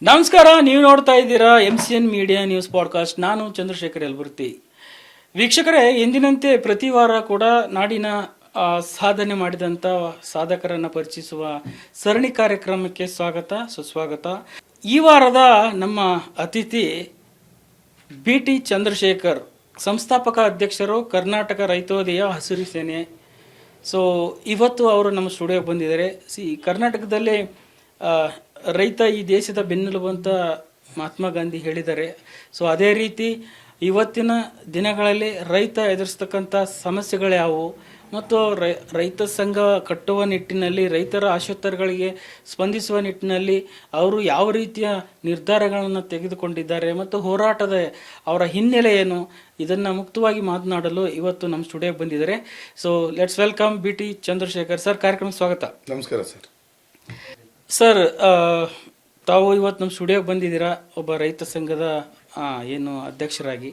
ನಮಸ್ಕಾರ, ನೀವು ನೋಡ್ತಾ ಇದ್ದೀರಾ MCN ಮೀಡಿಯಾ ನ್ಯೂಸ್ ಪಾಡ್ಕಾಸ್ಟ್. ನಾನು ಚಂದ್ರಶೇಖರ್ ಯಲಬುರ್ತಿ. ವೀಕ್ಷಕರೇ, ಎಂದಿನಂತೆ ಪ್ರತಿ ವಾರ ಕೂಡ ನಾಡಿನ ಸಾಧನೆ ಮಾಡಿದಂಥ ಸಾಧಕರನ್ನು ಪರಿಚಯಿಸುವ ಸರಣಿ ಕಾರ್ಯಕ್ರಮಕ್ಕೆ ಸ್ವಾಗತ, ಸುಸ್ವಾಗತ. ಈ ವಾರದ ನಮ್ಮ ಅತಿಥಿ BT ಚಂದ್ರಶೇಖರ್, ಸಂಸ್ಥಾಪಕ ಅಧ್ಯಕ್ಷರು, ಕರ್ನಾಟಕ ರೈತೋದಯ ಹಸಿರು ಸೇನೆ. ಸೊ ಇವತ್ತು ಅವರು ನಮ್ಮ ಸ್ಟುಡಿಯೋಗೆ ಬಂದಿದ್ದಾರೆ. ಕರ್ನಾಟಕದಲ್ಲಿ ರೈತ ಈ ದೇಶದ ಬೆನ್ನೆಲುಬು ಅಂತ ಮಹಾತ್ಮ ಗಾಂಧಿ ಹೇಳಿದ್ದಾರೆ. ಸೊ ಅದೇ ರೀತಿ ಇವತ್ತಿನ ದಿನಗಳಲ್ಲಿ ರೈತ ಎದುರಿಸ್ತಕ್ಕಂಥ ಸಮಸ್ಯೆಗಳ್ಯಾವು ಮತ್ತು ರೈತ ಸಂಘ ಕಟ್ಟುವ ನಿಟ್ಟಿನಲ್ಲಿ, ರೈತರ ಆಶೋತ್ತರಗಳಿಗೆ ಸ್ಪಂದಿಸುವ ನಿಟ್ಟಿನಲ್ಲಿ ಅವರು ಯಾವ ರೀತಿಯ ನಿರ್ಧಾರಗಳನ್ನು ತೆಗೆದುಕೊಂಡಿದ್ದಾರೆ ಮತ್ತು ಹೋರಾಟದ ಅವರ ಹಿನ್ನೆಲೆ ಏನು, ಇದನ್ನು ಮುಕ್ತವಾಗಿ ಮಾತನಾಡಲು ಇವತ್ತು ನಮ್ಮ ಸ್ಟುಡಿಯೋಗೆ ಬಂದಿದ್ದಾರೆ. So let's welcome BT Chandrashekhar sir. ಕಾರ್ಯಕ್ರಮಕ್ಕೆ ಸ್ವಾಗತ. ನಮಸ್ಕಾರ ಸರ್. ಸರ್, ತಾವು ಇವತ್ತು ನಮ್ಮ ಸ್ಟುಡಿಯೋಗೆ ಬಂದಿದ್ದೀರಾ ಒಬ್ಬ ರೈತ ಸಂಘದ ಏನು ಅಧ್ಯಕ್ಷರಾಗಿ.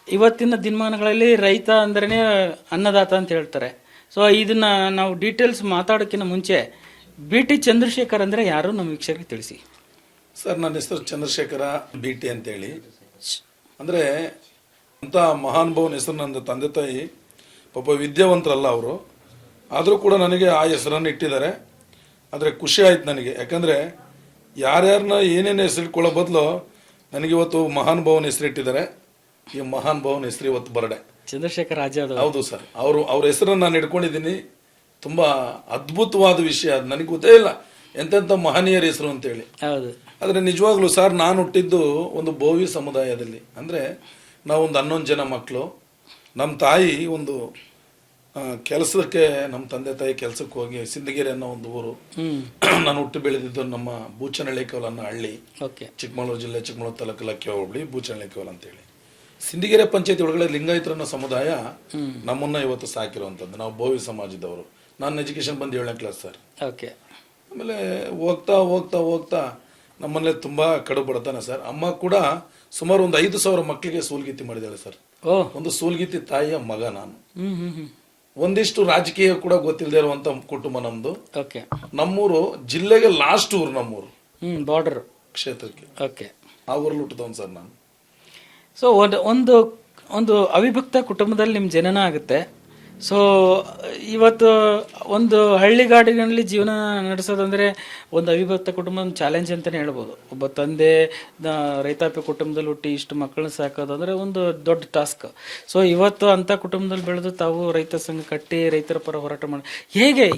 ಇವತ್ತಿನ ದಿನಮಾನಗಳಲ್ಲಿ ರೈತ ಅಂದ್ರೇ ಅನ್ನದಾತ ಅಂತ ಹೇಳ್ತಾರೆ. ಸೊ ಇದನ್ನು ನಾವು ಡೀಟೇಲ್ಸ್ ಮಾತಾಡೋಕ್ಕಿಂತ ಮುಂಚೆ BT ಚಂದ್ರಶೇಖರ್ ಅಂದರೆ ಯಾರು ನಮ್ಮ ವೀಕ್ಷಕರಿಗೆ ತಿಳಿಸಿ. ಸರ್, ನನ್ನ ಹೆಸರು ಚಂದ್ರಶೇಖರ BT ಅಂತೇಳಿ. ಅಂದರೆ ಅಂಥ ಮಹಾನುಭಾವನ ಹೆಸರು ನನ್ನ ತಂದೆ ತಾಯಿ ಪಾಪ ವಿದ್ಯಾವಂತರಲ್ಲ ಅವರು, ಆದರೂ ಕೂಡ ನನಗೆ ಆ ಹೆಸರನ್ನು ಇಟ್ಟಿದ್ದಾರೆ. ಆದರೆ ಖುಷಿ ಆಯ್ತು ನನಗೆ, ಯಾಕಂದರೆ ಯಾರ್ಯಾರನ್ನ ಏನೇನು ಹೆಸರಿಟ್ಕೊಳ್ಳೋ ಬದಲು ನನಗಿವತ್ತು ಮಹಾನುಭಾವನ ಹೆಸರಿಟ್ಟಿದ್ದಾರೆ. ಈ ಮಹಾನುಭಾವನ ಹೆಸರು ಇವತ್ತು ಬರಡೆ ಚಂದ್ರಶೇಖರ್ ಆಜಾದ್. ಹೌದು ಸರ್, ಅವ್ರ ಹೆಸರನ್ನು ನಾನು ಇಟ್ಕೊಂಡಿದ್ದೀನಿ. ತುಂಬ ಅದ್ಭುತವಾದ ವಿಷಯ, ಅದು ನನಗೆ ಗೊತ್ತೇ ಇಲ್ಲ ಎಂತೆಂಥ ಮಹನೀಯರ ಹೆಸರು ಅಂತೇಳಿ. ಹೌದು. ಆದರೆ ನಿಜವಾಗ್ಲೂ ಸರ್, ನಾನು ಹುಟ್ಟಿದ್ದು ಒಂದು ಬೋವಿ ಸಮುದಾಯದಲ್ಲಿ. ಅಂದರೆ ನಾವೊಂದು 11 ಜನ ಮಕ್ಕಳು. ನಮ್ಮ ತಾಯಿ ಒಂದು ಕೆಲಸಕ್ಕೆ, ನಮ್ಮ ತಂದೆ ತಾಯಿ ಕೆಲಸಕ್ಕೆ ಹೋಗಿ ಸಿಂದಗಿರಿ ಅನ್ನೋ ಒಂದು ಊರು. ನಾನು ಹುಟ್ಟು ಬೆಳೆದಿದ್ದು ನಮ್ಮ ಬೂಚನಹಳ್ಳಿ ಕೋಲ್ ಅನ್ನೋ ಹಳ್ಳಿ, ಚಿಕ್ಕಮಗಳೂರು ಜಿಲ್ಲೆ, ಚಿಕ್ಕಮಗಳೂರು ತಾಲೂಕು ಲಕ್ಕಿ ಹೋಬಳಿ, ಬೂಚನಹಳ್ಳಿ ಕೋಲ್ ಅಂತೇಳಿ. ಸಿಂದಗಿರಿ ಪಂಚಾಯತಿ ಒಳಗಡೆ ಲಿಂಗಾಯತರನ್ನ ಸಮುದಾಯ ನಮ್ಮನ್ನ ಇವತ್ತು ಸಾಕಿರುವಂಥದ್ದು. ನಾವು ಬೋವಿ ಸಮಾಜದವರು. ನಾನು ಎಜುಕೇಶನ್ ಬಂದು 7ನೇ ಕ್ಲಾಸ್ ಸರ್. ಓಕೆ. ಆಮೇಲೆ ಹೋಗ್ತಾ ಹೋಗ್ತಾ ಹೋಗ್ತಾ ನಮ್ಮಲ್ಲೇ ತುಂಬ ಕಡು ಬಡತಾನೆ ಸರ್. ಅಮ್ಮ ಕೂಡ ಸುಮಾರು ಒಂದು 5,000 ಮಕ್ಕಳಿಗೆ ಸೂಲ್ಗೀತಿ ಮಾಡಿದ್ದಾಳೆ ಸರ್. ಒಂದು ಸೂಲ್ಗೀತಿ ತಾಯಿಯ ಮಗ ನಾನು. ಒಂದಿಷ್ಟು ರಾಜಕೀಯ ಕೂಡ ಗೊತ್ತಿಲ್ಲದೆ ಇರುವಂತ ಕುಟುಂಬ ನಮ್ದು. ನಮ್ಮೂರು ಜಿಲ್ಲೆಗೆ ಲಾಸ್ಟ್ ಊರು, ನಮ್ಮೂರು ಬಾರ್ಡರ್ ಕ್ಷೇತ್ರಕ್ಕೆ. ಆ ಊರಲ್ಲಿ ಹುಟ್ಟಿದವನು ಸರ್ ನಾನು. ಸೊ ಒಂದು ಅವಿಭಕ್ತ ಕುಟುಂಬದಲ್ಲಿ ನಿಮ್ಮ ಜನನ ಆಗುತ್ತೆ. ಸೊ ಇವತ್ತು ಒಂದು ಹಳ್ಳಿಗಾಡಿನಲ್ಲಿ ಜೀವನ ನಡೆಸೋದಂದರೆ ಒಂದು ಅವಿಭಕ್ತ ಕುಟುಂಬ ಚಾಲೆಂಜ್ ಅಂತಲೇ ಹೇಳ್ಬೋದು. ಒಬ್ಬ ತಂದೆ ರೈತಾಪಿ ಕುಟುಂಬದಲ್ಲಿ ಹುಟ್ಟಿ ಇಷ್ಟು ಮಕ್ಕಳನ್ನ ಸಾಕೋದು ಅಂದರೆ ಒಂದು ದೊಡ್ಡ ಟಾಸ್ಕ್. ಸೊ ಇವತ್ತು ಅಂಥ ಕುಟುಂಬದಲ್ಲಿ ಬೆಳೆದು ತಾವು ರೈತ ಸಂಘ ಕಟ್ಟಿ ರೈತರ ಪರ ಹೋರಾಟ ಮಾಡಿ, ಹೇಗೆ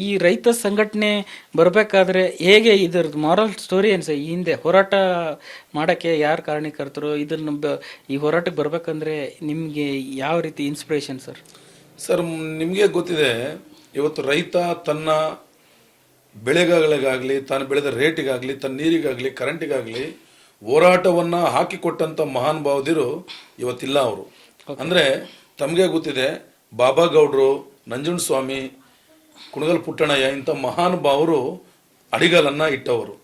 ಈ ರೈತ ಸಂಘಟನೆ ಬರಬೇಕಾದ್ರೆ ಹೇಗೆ ಇದ್ರದ್ದು ಮಾರಲ್ ಸ್ಟೋರಿ ಏನು ಸರ್? ಈ ಹಿಂದೆ ಹೋರಾಟ ಮಾಡೋಕ್ಕೆ ಯಾರು ಕಾರಣೀಕರ್ತರು? ಇದನ್ನು ಈ ಹೋರಾಟಕ್ಕೆ ಬರಬೇಕಂದ್ರೆ ನಿಮಗೆ ಯಾವ ರೀತಿ ಇನ್ಸ್ಪಿರೇಷನ್ ಸರ್? ಸರ್, ನಿಮಗೆ ಗೊತ್ತಿದೆ, ಇವತ್ತು ರೈತ ತನ್ನ ಬೆಳೆಗಳಿಗಾಗಲಿ, ತಾನು ಬೆಳೆದ ರೇಟಿಗಾಗಲಿ, ತನ್ನ ನೀರಿಗಾಗಲಿ, ಕರೆಂಟಿಗಾಗಲಿ ಹೋರಾಟವನ್ನು ಹಾಕಿಕೊಟ್ಟಂಥ ಮಹಾನುಭಾವದಿರು ಇವತ್ತಿಲ್ಲ ಅವರು. ಅಂದರೆ ತಮಗೆ ಗೊತ್ತಿದೆ, ಬಾಬಾ ಗೌಡ್ರು, ನಂಜುಂಡಸ್ವಾಮಿ, ಕುಣಗಲ್ ಪುಟ್ಟಣಯ್ಯ ಇಂಥ ಮಹಾನುಭಾವರು ಅಡಿಗಲನ್ನು ಇಟ್ಟವರು.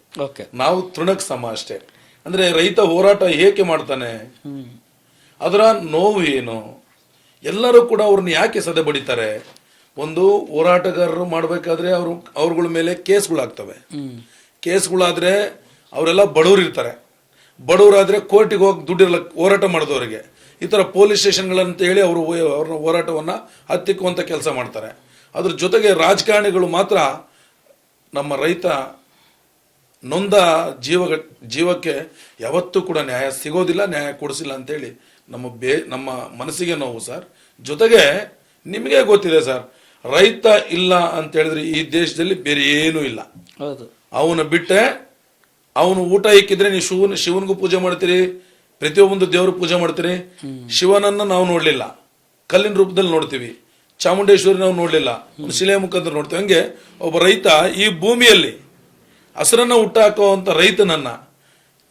ನಾವು ತೃಣಕ್ಕೆ ಸಮ ಅಷ್ಟೇ. ಅಂದರೆ ರೈತ ಹೋರಾಟ ಏಕೆ ಮಾಡ್ತಾನೆ, ಅದರ ನೋವು ಏನು, ಎಲ್ಲರೂ ಕೂಡ ಅವ್ರನ್ನ ಯಾಕೆ ಸದೆ ಬಡಿತಾರೆ? ಒಂದು ಹೋರಾಟಗಾರರು ಮಾಡಬೇಕಾದ್ರೆ ಅವ್ರಗಳ ಮೇಲೆ ಕೇಸ್ಗಳಾಗ್ತವೆ. ಕೇಸ್ಗಳಾದ್ರೆ ಅವರೆಲ್ಲ ಬಡವರು ಇರ್ತಾರೆ. ಬಡವರಾದ್ರೆ ಕೋರ್ಟಿಗೆ ಹೋಗಿ ದುಡ್ಡಿರಲ್ಲ ಹೋರಾಟ ಮಾಡಿದವರಿಗೆ. ಈ ಥರ ಪೊಲೀಸ್ ಸ್ಟೇಷನ್ಗಳಂತ ಹೇಳಿ ಅವ್ರನ್ನ ಹೋರಾಟವನ್ನು ಹತ್ತಿಕ್ಕುವಂಥ ಕೆಲಸ ಮಾಡ್ತಾರೆ. ಅದ್ರ ಜೊತೆಗೆ ರಾಜಕಾರಣಿಗಳು ಮಾತ್ರ ನಮ್ಮ ರೈತ ನೊಂದ ಜೀವಕ್ಕೆ ಯಾವತ್ತೂ ಕೂಡ ನ್ಯಾಯ ಸಿಗೋದಿಲ್ಲ, ನ್ಯಾಯ ಕೊಡಿಸಿಲ್ಲ ಅಂತೇಳಿ ನಮ್ಮ ಮನಸ್ಸಿಗೆ ನೋವು ಸರ್. ಜೊತೆಗೆ ನಿಮಗೆ ಗೊತ್ತಿದೆ ಸರ್, ರೈತ ಇಲ್ಲ ಅಂತ ಹೇಳಿದ್ರೆ ಈ ದೇಶದಲ್ಲಿ ಬೇರೆ ಏನೂ ಇಲ್ಲ. ಅವನು ಬಿಟ್ಟೆ, ಅವನು ಊಟ ಇಕ್ಕಿದ್ರೆ ನೀವು ಶಿವನಿಗೂ ಪೂಜೆ ಮಾಡ್ತೀರಿ, ಪ್ರತಿಯೊಂದು ದೇವ್ರಿಗೆ ಪೂಜೆ ಮಾಡ್ತೀರಿ. ಶಿವನನ್ನ ನಾವು ನೋಡ್ಲಿಲ್ಲ, ಕಲ್ಲಿನ ರೂಪದಲ್ಲಿ ನೋಡ್ತೀವಿ. ಚಾಮುಂಡೇಶ್ವರಿ ನಾವು ನೋಡ್ಲಿಲ್ಲ, ಒಂದು ಶಿಲೆ ಮುಖಾಂತರ ನೋಡ್ತೀವಿ. ಹಂಗೆ ಒಬ್ಬ ರೈತ ಈ ಭೂಮಿಯಲ್ಲಿ ಹಸರನ್ನ ಹುಟ್ಟಾಕುವಂತ ರೈತನನ್ನ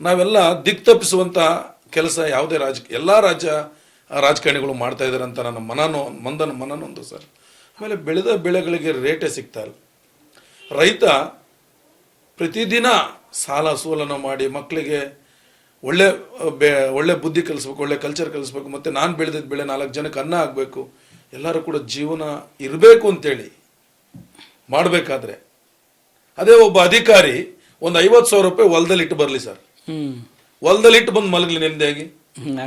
ನಾವೆಲ್ಲ ದಿಕ್ತಪ್ಪಿಸುವಂತ ಕೆಲಸ ಯಾವುದೇ ಎಲ್ಲ ರಾಜಕಾರಣಿಗಳು ಮಾಡ್ತಾ ಇದ್ದಾರೆ ಅಂತ ನನ್ನ ಮನನೊಂದು ಸರ್. ಆಮೇಲೆ ಬೆಳೆದ ಬೆಳೆಗಳಿಗೆ ರೇಟೇ ಸಿಗ್ತಾ ಇಲ್ಲ. ರೈತ ಪ್ರತಿದಿನ ಸಾಲ ಸೋಲನ್ನು ಮಾಡಿ ಮಕ್ಕಳಿಗೆ ಒಳ್ಳೆ ಬುದ್ಧಿ ಕಲಿಸ್ಬೇಕು, ಒಳ್ಳೆ ಕಲ್ಚರ್ ಕಲಿಸ್ಬೇಕು, ಮತ್ತು ನಾನು ಬೆಳೆದಿದ್ದ ಬೆಳೆ 4 ಜನಕ್ಕೆ ಅನ್ನ ಆಗಬೇಕು, ಎಲ್ಲರೂ ಕೂಡ ಜೀವನ ಇರಬೇಕು ಅಂತೇಳಿ ಮಾಡಬೇಕಾದ್ರೆ, ಅದೇ ಒಬ್ಬ ಅಧಿಕಾರಿ ಒಂದು 50,000 ರೂಪಾಯಿ ಹೊಲದಲ್ಲಿ ಇಟ್ಟು ಬರ್ಲಿ ಸರ್. ಹ್ಮ್ ಹೊಲದಲ್ಲಿ ಇಟ್ಟು ಬಂದು ಮಲಗಲಿ ನೆಮ್ಮದಿಯಾಗಿ,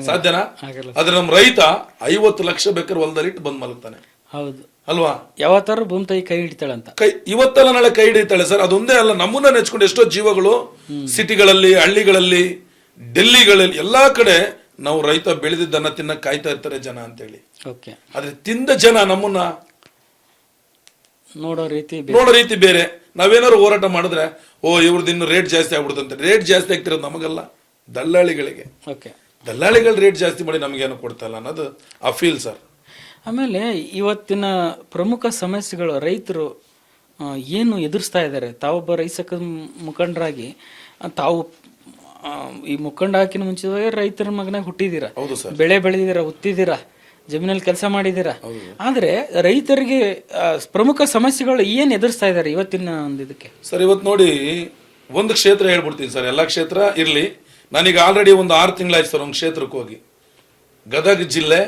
ಸಾಧ್ಯನಾ? ಆಗಲ್ಲ. ಆದ್ರೆ ನಮ್ಮ ರೈತ 50 ಲಕ್ಷ ಬೇಕಾದ್ರೆ ಹೊಲದಲ್ಲಿ ಇಟ್ಟು ಬಂದು ಮಲಗ್ತಾನೆ ಹೌದು ಅಲ್ವಾ? ಯಾವತ್ತಾರು ಭೂಮಿ ತಾಯಿ ಕೈ ಹಿಡಿತಾಳಂತ. ಇವತ್ತೆಲ್ಲ ನಾಳೆ ಕೈ ಹಿಡಿತಾಳೆ ಸರ್. ಅದೊಂದೇ ಅಲ್ಲ, ನಮ್ಮನ್ನ ನೆಚ್ಕೊಂಡು ಎಷ್ಟೋ ಜೀವಗಳು ಸಿಟಿಗಳಲ್ಲಿ, ಹಳ್ಳಿಗಳಲ್ಲಿ, ಡೆಲ್ಲಿಗಳಲ್ಲಿ ಎಲ್ಲಾ ಕಡೆ ನಾವು ರೈತ ಬೆಳೆದಿದ್ದನ್ನ ತಿನ್ನಕ್ ಕಾಯ್ತಾ ಇರ್ತಾರೆ ಜನ ಅಂತೇಳಿ. ಓಕೆ. ಆದ್ರೆ ತಿಂದ ಜನ ನಮ್ಮನ್ನ ನೋಡೋ ರೀತಿ ಬೇರೆ. ನಾವೇನಾದ್ರು ಹೋರಾಟ ಮಾಡಿದ್ರೆ ಇವ್ರದ್ದು ಇನ್ನು ರೇಟ್ ಜಾಸ್ತಿ ಆಗ್ಬಿಡುತ್ತಂತೆ. ರೇಟ್ ಜಾಸ್ತಿ ಆಗ್ತಿರೋದು ನಮಗಲ್ಲ, ದಲ್ಲಾಳಿಗಳಿಗೆ. ಓಕೆ. ದಲ್ಲಾಳಿಗಳು ರೇಟ್ ಜಾಸ್ತಿ ಮಾಡಿ ನಮಗೇನು ಕೊಡ್ತಲ್ಲ ಅನ್ನೋದು ಆ ಫೀಲ್ ಸರ್. ಆಮೇಲೆ ಇವತ್ತಿನ ಪ್ರಮುಖ ಸಮಸ್ಯೆಗಳು ರೈತರು ಏನು ಎದುರಿಸ್ತಾ ಇದ್ದಾರೆ? ತಾವೊಬ್ಬ ರೈತ ಮುಖಂಡರಾಗಿ ತಾವು ಈ ಮುಖಂಡ ಹಾಕಿನ ಮುಂಚಿತವಾಗಿ ರೈತರ ಮಗನಾಗ ಹುಟ್ಟಿದ್ದೀರಾ, ಬೆಳೆ ಬೆಳೆದಿದ್ದೀರಾ, ಉತ್ತಿದ್ದೀರಾ, ಜಮೀನಲ್ಲಿ ಕೆಲಸ ಮಾಡಿದ್ದೀರಾ. ಆದ್ರೆ ರೈತರಿಗೆ ಪ್ರಮುಖ ಸಮಸ್ಯೆಗಳು ಏನ್ ಎದುರಿಸ್ತಾ ಇದ್ದಾರೆ ಇವತ್ತಿನ ಒಂದು ಇದಕ್ಕೆ? ಸರ್ ಇವತ್ತು ನೋಡಿ, ಒಂದು ಕ್ಷೇತ್ರ ಹೇಳ್ಬಿಡ್ತೀನಿ ಸರ್, ಎಲ್ಲಾ ಕ್ಷೇತ್ರ ಇರ್ಲಿ. ನಾನೀಗ ಆಲ್ರೆಡಿ ಒಂದು 6 ತಿಂಗಳಾಯ್ತು ಸರ್ ಒಂದು ಕ್ಷೇತ್ರಕ್ಕೆ ಹೋಗಿ. ಗದಗ ಜಿಲ್ಲೆ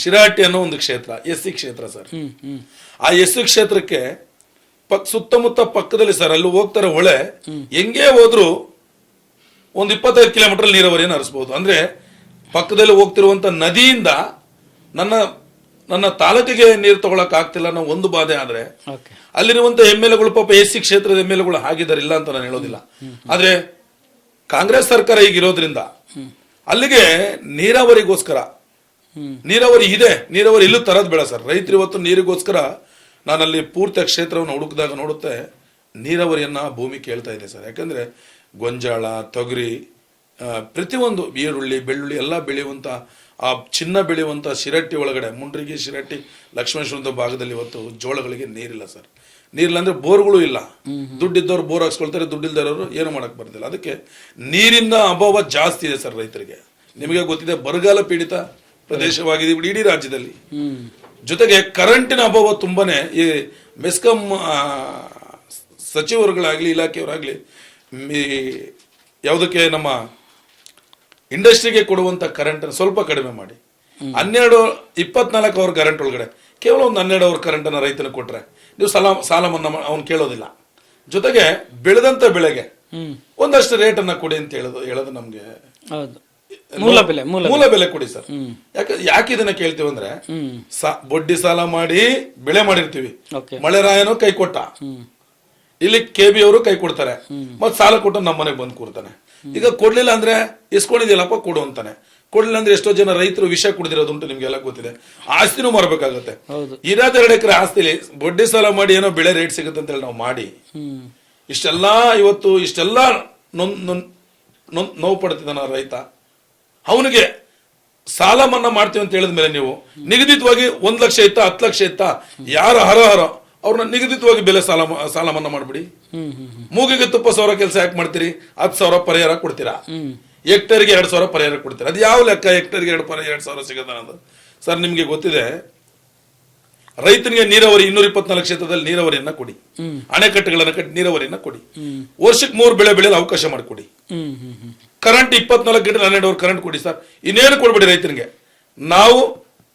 ಶಿರಾಟಿ ಅನ್ನೋ ಒಂದು ಕ್ಷೇತ್ರ, SC ಕ್ಷೇತ್ರ ಸರ್. ಆ SC ಕ್ಷೇತ್ರಕ್ಕೆ ಸುತ್ತಮುತ್ತ ಪಕ್ಕದಲ್ಲಿ ಸರ್, ಅಲ್ಲಿ ಹೋಗ್ತಾರೆ ಹೊಳೆ, ಹೆಂಗೇ ಹೋದ್ರು ಒಂದು 25 ಕಿಲೋಮೀಟರ್ ನೀರಾವರಿಯನ್ನು ಹರಿಸಬಹುದು. ಅಂದ್ರೆ ಪಕ್ಕದಲ್ಲಿ ಹೋಗ್ತಿರುವಂತ ನದಿಯಿಂದ ನನ್ನ ತಾಲೂಕಿಗೆ ನೀರು ತಗೊಳಕ್ ಆಗ್ತಿಲ್ಲ ಅನ್ನೋ ಒಂದು ಬಾಧೆ. ಆದ್ರೆ ಅಲ್ಲಿರುವಂತ MLAಗಳು ಪಾಪ SC ಕ್ಷೇತ್ರದ MLAಗಳು ಹಾಗಿದ್ದಾರೆ, ಇಲ್ಲ ಅಂತ ನಾನು ಹೇಳೋದಿಲ್ಲ. ಆದ್ರೆ ಕಾಂಗ್ರೆಸ್ ಸರ್ಕಾರ ಈಗಿರೋದ್ರಿಂದ ಅಲ್ಲಿಗೆ ನೀರಾವರಿಗೋಸ್ಕರ, ನೀರಾವರಿ ಇದೆ, ನೀರಾವರಿ ಇಲ್ಲೂ ತರದ್ ಬೇಡ ಸರ್. ರೈತರು ಇವತ್ತು ನೀರಿಗೋಸ್ಕರ ನಾನಲ್ಲಿ ಪೂರ್ತಿ ಕ್ಷೇತ್ರವನ್ನು ಹುಡುಕಿದಾಗ ನೋಡುತ್ತೆ ನೀರಾವರಿಯನ್ನ ಭೂಮಿ ಕೇಳ್ತಾ ಇದೆ ಸರ್. ಯಾಕಂದ್ರೆ ಗೊಂಜಾಳ, ತೊಗರಿ, ಪ್ರತಿಯೊಂದು ಈರುಳ್ಳಿ, ಬೆಳ್ಳುಳ್ಳಿ ಎಲ್ಲ ಬೆಳೆಯುವಂತ, ಆ ಚಿನ್ನ ಬೆಳೆಯುವಂತ ಶಿರಟ್ಟಿ ಒಳಗಡೆ, ಮುಂಡ್ರಿಗಿ, ಶಿರಟ್ಟಿ, ಲಕ್ಷ್ಮೇಶ್ವರದ ಭಾಗದಲ್ಲಿ ಇವತ್ತು ಜೋಳಗಳಿಗೆ ನೀರಿಲ್ಲ ಸರ್. ನೀರಿಲ್ಲ ಅಂದ್ರೆ ಬೋರ್ಗಳು ಇಲ್ಲ. ದುಡ್ಡಿದ್ದವ್ರು ಬೋರ್ ಹಾಕ್ಸ್ಕೊಳ್ತಾರೆ, ದುಡ್ಡಿಲ್ದವರು ಏನು ಮಾಡಕ್ ಬರ್ತಿಲ್ಲ. ಅದಕ್ಕೆ ನೀರಿನ ಅಭಾವ ಜಾಸ್ತಿ ಇದೆ ಸರ್ ರೈತರಿಗೆ. ನಿಮಗೆ ಗೊತ್ತಿದೆ, ಬರಗಾಲ ಪೀಡಿತ ಪ್ರದೇಶವಾಗಿದೆ ಇಡೀ ರಾಜ್ಯದಲ್ಲಿ. ಜೊತೆಗೆ ಕರೆಂಟಿನ ಅಭಾವ ತುಂಬಾನೇ. ಈ ಮೆಸ್ಕಾಂ ಸಚಿವರುಗಳಾಗ್ಲಿ, ಇಲಾಖೆಯವರಾಗ್ಲಿ, ಯಾವುದಕ್ಕೆ ನಮ್ಮ ಇಂಡಸ್ಟ್ರಿಗೆ ಕೊಡುವಂತ ಕರೆಂಟ್ ಸ್ವಲ್ಪ ಕಡಿಮೆ ಮಾಡಿ 24 ಅವರ್ ಕರೆಂಟ್ ಒಳಗಡೆ ಕೇವಲ ಒಂದು 12 ಅವರ್ ಕರೆಂಟ್ ಅನ್ನ ರೈತನ ಕೊಟ್ರೆ ನೀವು ಸಾಲ ಮನ್ನಾ ಅವನು ಕೇಳೋದಿಲ್ಲ. ಜೊತೆಗೆ ಬೆಳೆದಂತ ಬೆಳೆಗೆ ಒಂದಷ್ಟು ರೇಟ್ ಅನ್ನ ಕೊಡಿ ಅಂತ ಹೇಳೋದು ನಮ್ಗೆ ಮೂಲ ಬೆಲೆ ಕೊಡಿ ಸರ್. ಯಾಕೆ ಇದನ್ನ ಕೇಳ್ತೀವಿ ಅಂದ್ರೆ, ಬಡ್ಡಿ ಸಾಲ ಮಾಡಿ ಬೆಳೆ ಮಾಡಿರ್ತೀವಿ, ಮಳೆ ರಾಯನೋ ಕೈ ಕೊಟ್ಟ, ಇಲ್ಲಿ KB ಅವರು ಕೈ ಕೊಡ್ತಾರೆ, ಮತ್ ಸಾಲ ಕೊಟ್ಟು ನಮ್ಮ ಮನೆಗೆ ಬಂದು ಕೂರ್ತಾನೆ. ಈಗ ಕೊಡ್ಲಿಲ್ಲ ಅಂದ್ರೆ ಇಸ್ಕೊಂಡಿದ್ಯಲ್ಲಪ್ಪ ಕೊಡು ಅಂತಾನೆ. ಕೊಡ್ಲಿಲ್ಲ ಅಂದ್ರೆ ಎಷ್ಟೋ ಜನ ರೈತರು ವಿಷ ಕುಡಿದಿರೋದುಂಟು, ನಿಮ್ಗೆಲ್ಲ ಗೊತ್ತಿದೆ. ಆಸ್ತಿನೂ ಮಾರಬೇಕಾಗತ್ತೆ. ಇರೋದ್ 2 ಎಕರೆ ಆಸ್ತಿಲಿ ಬಡ್ಡಿ ಸಾಲ ಮಾಡಿ ಏನೋ ಬೆಳೆ ರೇಟ್ ಸಿಗುತ್ತೆ ಅಂತ ಹೇಳಿ ನಾವು ಮಾಡಿ ಇಷ್ಟೆಲ್ಲ ನೋವು ಪಡ್ತಿದ್ದಾನ ರೈತ. ಅವನಿಗೆ ಸಾಲ ಮನ್ನಾ ಮಾಡ್ತೀವಿ ಅಂತ ಹೇಳಿದ್ಮೇಲೆ ನೀವು ನಿಗದಿತವಾಗಿ 1 ಲಕ್ಷ ಇತ್ತ, 10 ಲಕ್ಷ ಇತ್ತ, ಯಾರ ಹರ ಅವ್ರನ್ನ ನಿಗದಿತವಾಗಿ ಬೆಲೆ ಸಾಲ ಮನ್ನಾ ಮಾಡ್ಬಿಡಿ. ಮೂಗಿಗೆ ತುಪ್ಪ 1,000 ಕೆಲಸ ಯಾಕೆ ಮಾಡ್ತೀರಿ? 10,000 ಪರಿಹಾರ ಕೊಡ್ತೀರಾ, ಹೆಕ್ಟೇರ್ಗೆ 2,000 ಪರಿಹಾರ ಕೊಡ್ತೀರಾ. ಅದು ಯಾವ ಲೆಕ್ಕ? ಹೆಕ್ಟೇರ್ಗೆ 2,000 ಸಿಗದ ಅನ್ನೋದು ಸರ್. ನಿಮ್ಗೆ ಗೊತ್ತಿದೆ, ರೈತನಿಗೆ ನೀರಾವರಿ 224 ಕ್ಷೇತ್ರದಲ್ಲಿ ನೀರಾವರಿಯನ್ನ ಕೊಡಿ, ಅಣೆಕಟ್ಟುಗಳನ್ನ ಕಟ್ಟಿ ನೀರಾವರಿಯನ್ನ ಕೊಡಿ, ವರ್ಷಕ್ಕೆ 3 ಬೆಳೆ ಬೆಳೆಯಲು ಅವಕಾಶ ಮಾಡಿಕೊಡಿ. ಕರೆಂಟ್ 24 ಗಂಟೆ 12 ಅವರ್ ಕರೆಂಟ್ ಕೊಡಿ ಸರ್. ಇನ್ನೇನು ಕೊಡ್ಬೇಡಿ ರೈತನಿಗೆ. ನಾವು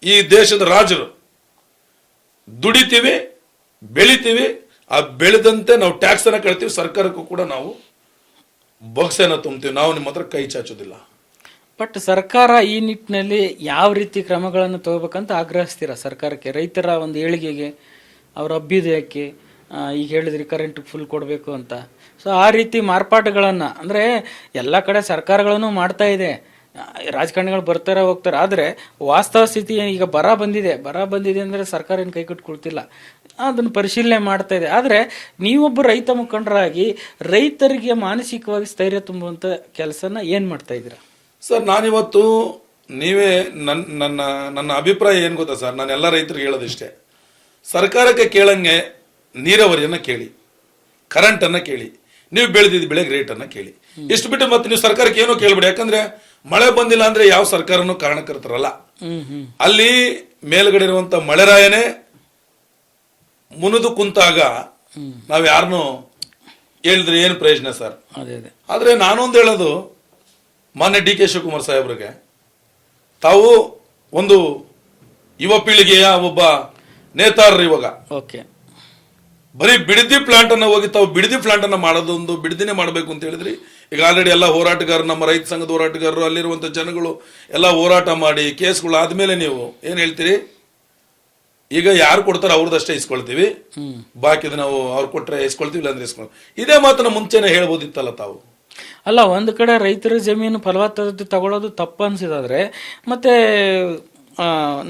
ಈ ದೇಶದ ರಾಜರು ದುಡಿತೀವಿ, ಬೆಳಿತೀವಿ, ಆ ಬೆಳೆದಂತೆ ನಾವು ಟ್ಯಾಕ್ಸ್ ಅನ್ನ ಕಟ್ತೀವಿ, ಸರ್ಕಾರಕ್ಕೂ ಕೂಡ ನಾವು ಬೊಕ್ಸೆನ ತುಂಬ್ತೀವಿ. ನಾವು ನಿಮ್ಮ ಹತ್ರ ಕೈ ಚಾಚೋದಿಲ್ಲ. ಬಟ್ ಸರ್ಕಾರ ಈ ನಿಟ್ಟಿನಲ್ಲಿ ಯಾವ ರೀತಿ ಕ್ರಮಗಳನ್ನು ತಗೋಬೇಕಂತ ಆಗ್ರಹಿಸ್ತೀರಾ ಸರ್ಕಾರಕ್ಕೆ? ರೈತರ ಒಂದು ಏಳಿಗೆಗೆ, ಅವರ ಅಭ್ಯುದಯಕ್ಕೆ, ಈಗ ಹೇಳಿದ್ರಿ ಕರೆಂಟ್ ಫುಲ್ ಕೊಡಬೇಕು ಅಂತ. ಸೊ ಆ ರೀತಿ ಮಾರ್ಪಾಟುಗಳನ್ನು, ಅಂದರೆ ಎಲ್ಲ ಕಡೆ ಸರ್ಕಾರಗಳನ್ನು ಮಾಡ್ತಾ ಇದೆ, ರಾಜಕಾರಣಿಗಳು ಬರ್ತಾರೆ ಹೋಗ್ತಾರೆ. ಆದರೆ ವಾಸ್ತವ ಸ್ಥಿತಿ ಈಗ ಬರ ಬಂದಿದೆ ಅಂದರೆ ಸರ್ಕಾರ ಏನು ಕೈ ಕಟ್ಕೊಳ್ತಿಲ್ಲ, ಅದನ್ನು ಪರಿಶೀಲನೆ ಮಾಡ್ತಾ ಇದೆ. ಆದರೆ ನೀವೊಬ್ಬ ರೈತ ಮುಖಂಡರಾಗಿ ರೈತರಿಗೆ ಮಾನಸಿಕವಾಗಿ ಸ್ಥೈರ್ಯ ತುಂಬುವಂಥ ಕೆಲಸನ ಏನು ಮಾಡ್ತಾ ಇದ್ದೀರಾ ಸರ್? ನಾನಿವತ್ತು ನನ್ನ ಅಭಿಪ್ರಾಯ ಏನು ಗೊತ್ತಾ ಸರ್, ನಾನು ಎಲ್ಲ ರೈತರಿಗೆ ಹೇಳೋದಿಷ್ಟೇ, ಸರ್ಕಾರಕ್ಕೆ ಕೇಳಂಗೆ ನೀರಾವರಿಯನ್ನ ಕೇಳಿ, ಕರೆಂಟನ್ನು ಕೇಳಿ, ನೀವು ಬೆಳೆದಿದ್ದ ಬೆಳೆಗೆ ರೇಟನ್ನು ಕೇಳಿ. ಇಷ್ಟು ಬಿಟ್ಟು ಮತ್ತೆ ನೀವು ಸರ್ಕಾರಕ್ಕೆ ಏನೋ ಕೇಳ್ಬೇಡಿ. ಯಾಕಂದ್ರೆ ಮಳೆ ಬಂದಿಲ್ಲ ಅಂದ್ರೆ ಯಾವ ಸರ್ಕಾರನೂ ಕಾರಣಕರ್ತರಲ್ಲ. ಅಲ್ಲಿ ಮೇಲ್ಗಡೆ ಇರುವಂತ ಮಳೆರಾಯನೇ ಮುನಿದು ಕುಂತಾಗ ನಾವ್ ಯಾರನ್ನು ಹೇಳಿದ್ರೆ ಏನು ಪ್ರಯೋಜನ ಸರ್? ಆದ್ರೆ ನಾನೊಂದು ಹೇಳೋದು, ಮಾನ್ಯ DK ಶಿವಕುಮಾರ್ ಸಾಹೇಬ್ರಿಗೆ, ತಾವು ಒಂದು ಯುವ ಪೀಳಿಗೆಯ ಒಬ್ಬ ನೇತಾರರು. ಇವಾಗ ಬರೀ ಬಿಡದಿ ಪ್ಲಾಂಟ್ ಅನ್ನ ಹೋಗಿ ತಾವು ಬಿಡದಿ ಪ್ಲಾಂಟ್ ಅನ್ನ ಮಾಡೋದೊಂದು ಬಿಡದಿನೇ ಮಾಡಬೇಕು ಅಂತ ಹೇಳಿದ್ರಿ. ಈಗ ಆಲ್ರೆಡಿ ಎಲ್ಲ ಹೋರಾಟಗಾರರು, ನಮ್ಮ ರೈತ ಸಂಘದ ಹೋರಾಟಗಾರರು, ಅಲ್ಲಿರುವಂತ ಜನಗಳು ಎಲ್ಲ ಹೋರಾಟ ಮಾಡಿ ಕೇಸ್ಗಳು ಆದ್ಮೇಲೆ ನೀವು ಏನ್ ಹೇಳ್ತೀರಿ? ಈಗ ಯಾರು ಕೊಡ್ತಾರ ಅವ್ರದಷ್ಟೇ ಇಸ್ಕೊಳ್ತೀವಿ, ಬಾಕಿದ್ ನಾವು ಅವ್ರು ಕೊಟ್ರೆ ಇಸ್ಕೊಳ್ತೀವಿ, ಇಲ್ಲಾಂದ್ರೆ ಇದೇ ಮಾತನ್ನ ಮುಂಚೆನೆ ಹೇಳ್ಬೋದಿತ್ತಲ್ಲ ತಾವು. ಅಲ್ಲ, ಒಂದು ಕಡೆ ರೈತರ ಜಮೀನು ಫಲವತ್ತತೆ ತಗೊಳ್ಳೋದು ತಪ್ಪು ಅನ್ಸಿದಾದ್ರೆ ಮತ್ತೆ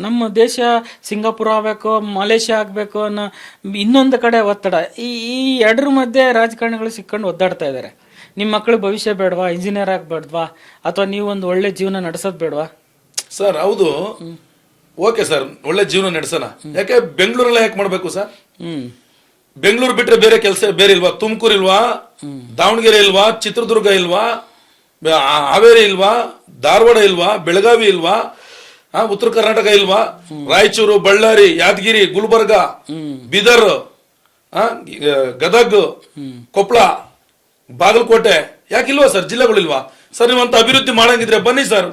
ನಮ್ಮ ದೇಶ ಸಿಂಗಾಪುರ ಆಗಬೇಕು, ಮಲೇಷ್ಯಾ ಆಗಬೇಕು ಅನ್ನೋ ಇನ್ನೊಂದು ಕಡೆ ಒತ್ತಡ. ಈ ಎರಡರ ಮಧ್ಯೆ ರಾಜಕಾರಣಿಗಳು ಸಿಕ್ಕೊಂಡು ಒದ್ದಾಡ್ತಾ ಇದ್ದಾರೆ. ನಿಮ್ಮ ಮಕ್ಕಳು ಭವಿಷ್ಯ ಬೇಡವಾ, ಇಂಜಿನಿಯರ್ ಆಗಬೇಡ್ವಾ, ಅಥವಾ ನೀವು ಒಂದು ಒಳ್ಳೆ ಜೀವನ ನಡೆಸೋದು ಬೇಡವಾ? ಸರ್ ಹೌದು, ಓಕೆ ಸರ್, ಒಳ್ಳೆ ಜೀವನ ನಡೆಸೋಣ. ಯಾಕೆ ಬೆಂಗಳೂರೆಲ್ಲ ಯಾಕೆ ಮಾಡ್ಬೇಕು ಸರ್? ಬೆಂಗಳೂರು ಬಿಟ್ರೆ ಬೇರೆ ಕೆಲಸ ಬೇರೆ ಇಲ್ವಾ? ತುಮಕೂರು ಇಲ್ವಾ? ದಾವಣಗೆರೆ ಇಲ್ವಾ? ಚಿತ್ರದುರ್ಗ ಇಲ್ವಾ? ಹಾವೇರಿ ಇಲ್ವಾ? ಧಾರವಾಡ ಇಲ್ವಾ? ಬೆಳಗಾವಿ ಇಲ್ವಾ? ಉತ್ತರ ಕರ್ನಾಟಕ ಇಲ್ವಾ? ರಾಯಚೂರು, ಬಳ್ಳಾರಿ, ಯಾದಗಿರಿ, ಗುಲ್ಬರ್ಗ, ಬೀದರ್, ಗದಗ್, ಕೊಪ್ಪಳ, ಬಾಗಲಕೋಟೆ ಯಾಕಿಲ್ವಾ ಸರ್? ಜಿಲ್ಲೆಗಳಿಲ್ವಾ ಸರ್? ನೀವಂತ ಅಭಿವೃದ್ಧಿ ಮಾಡಂಗಿದ್ರೆ ಬನ್ನಿ ಸರ್,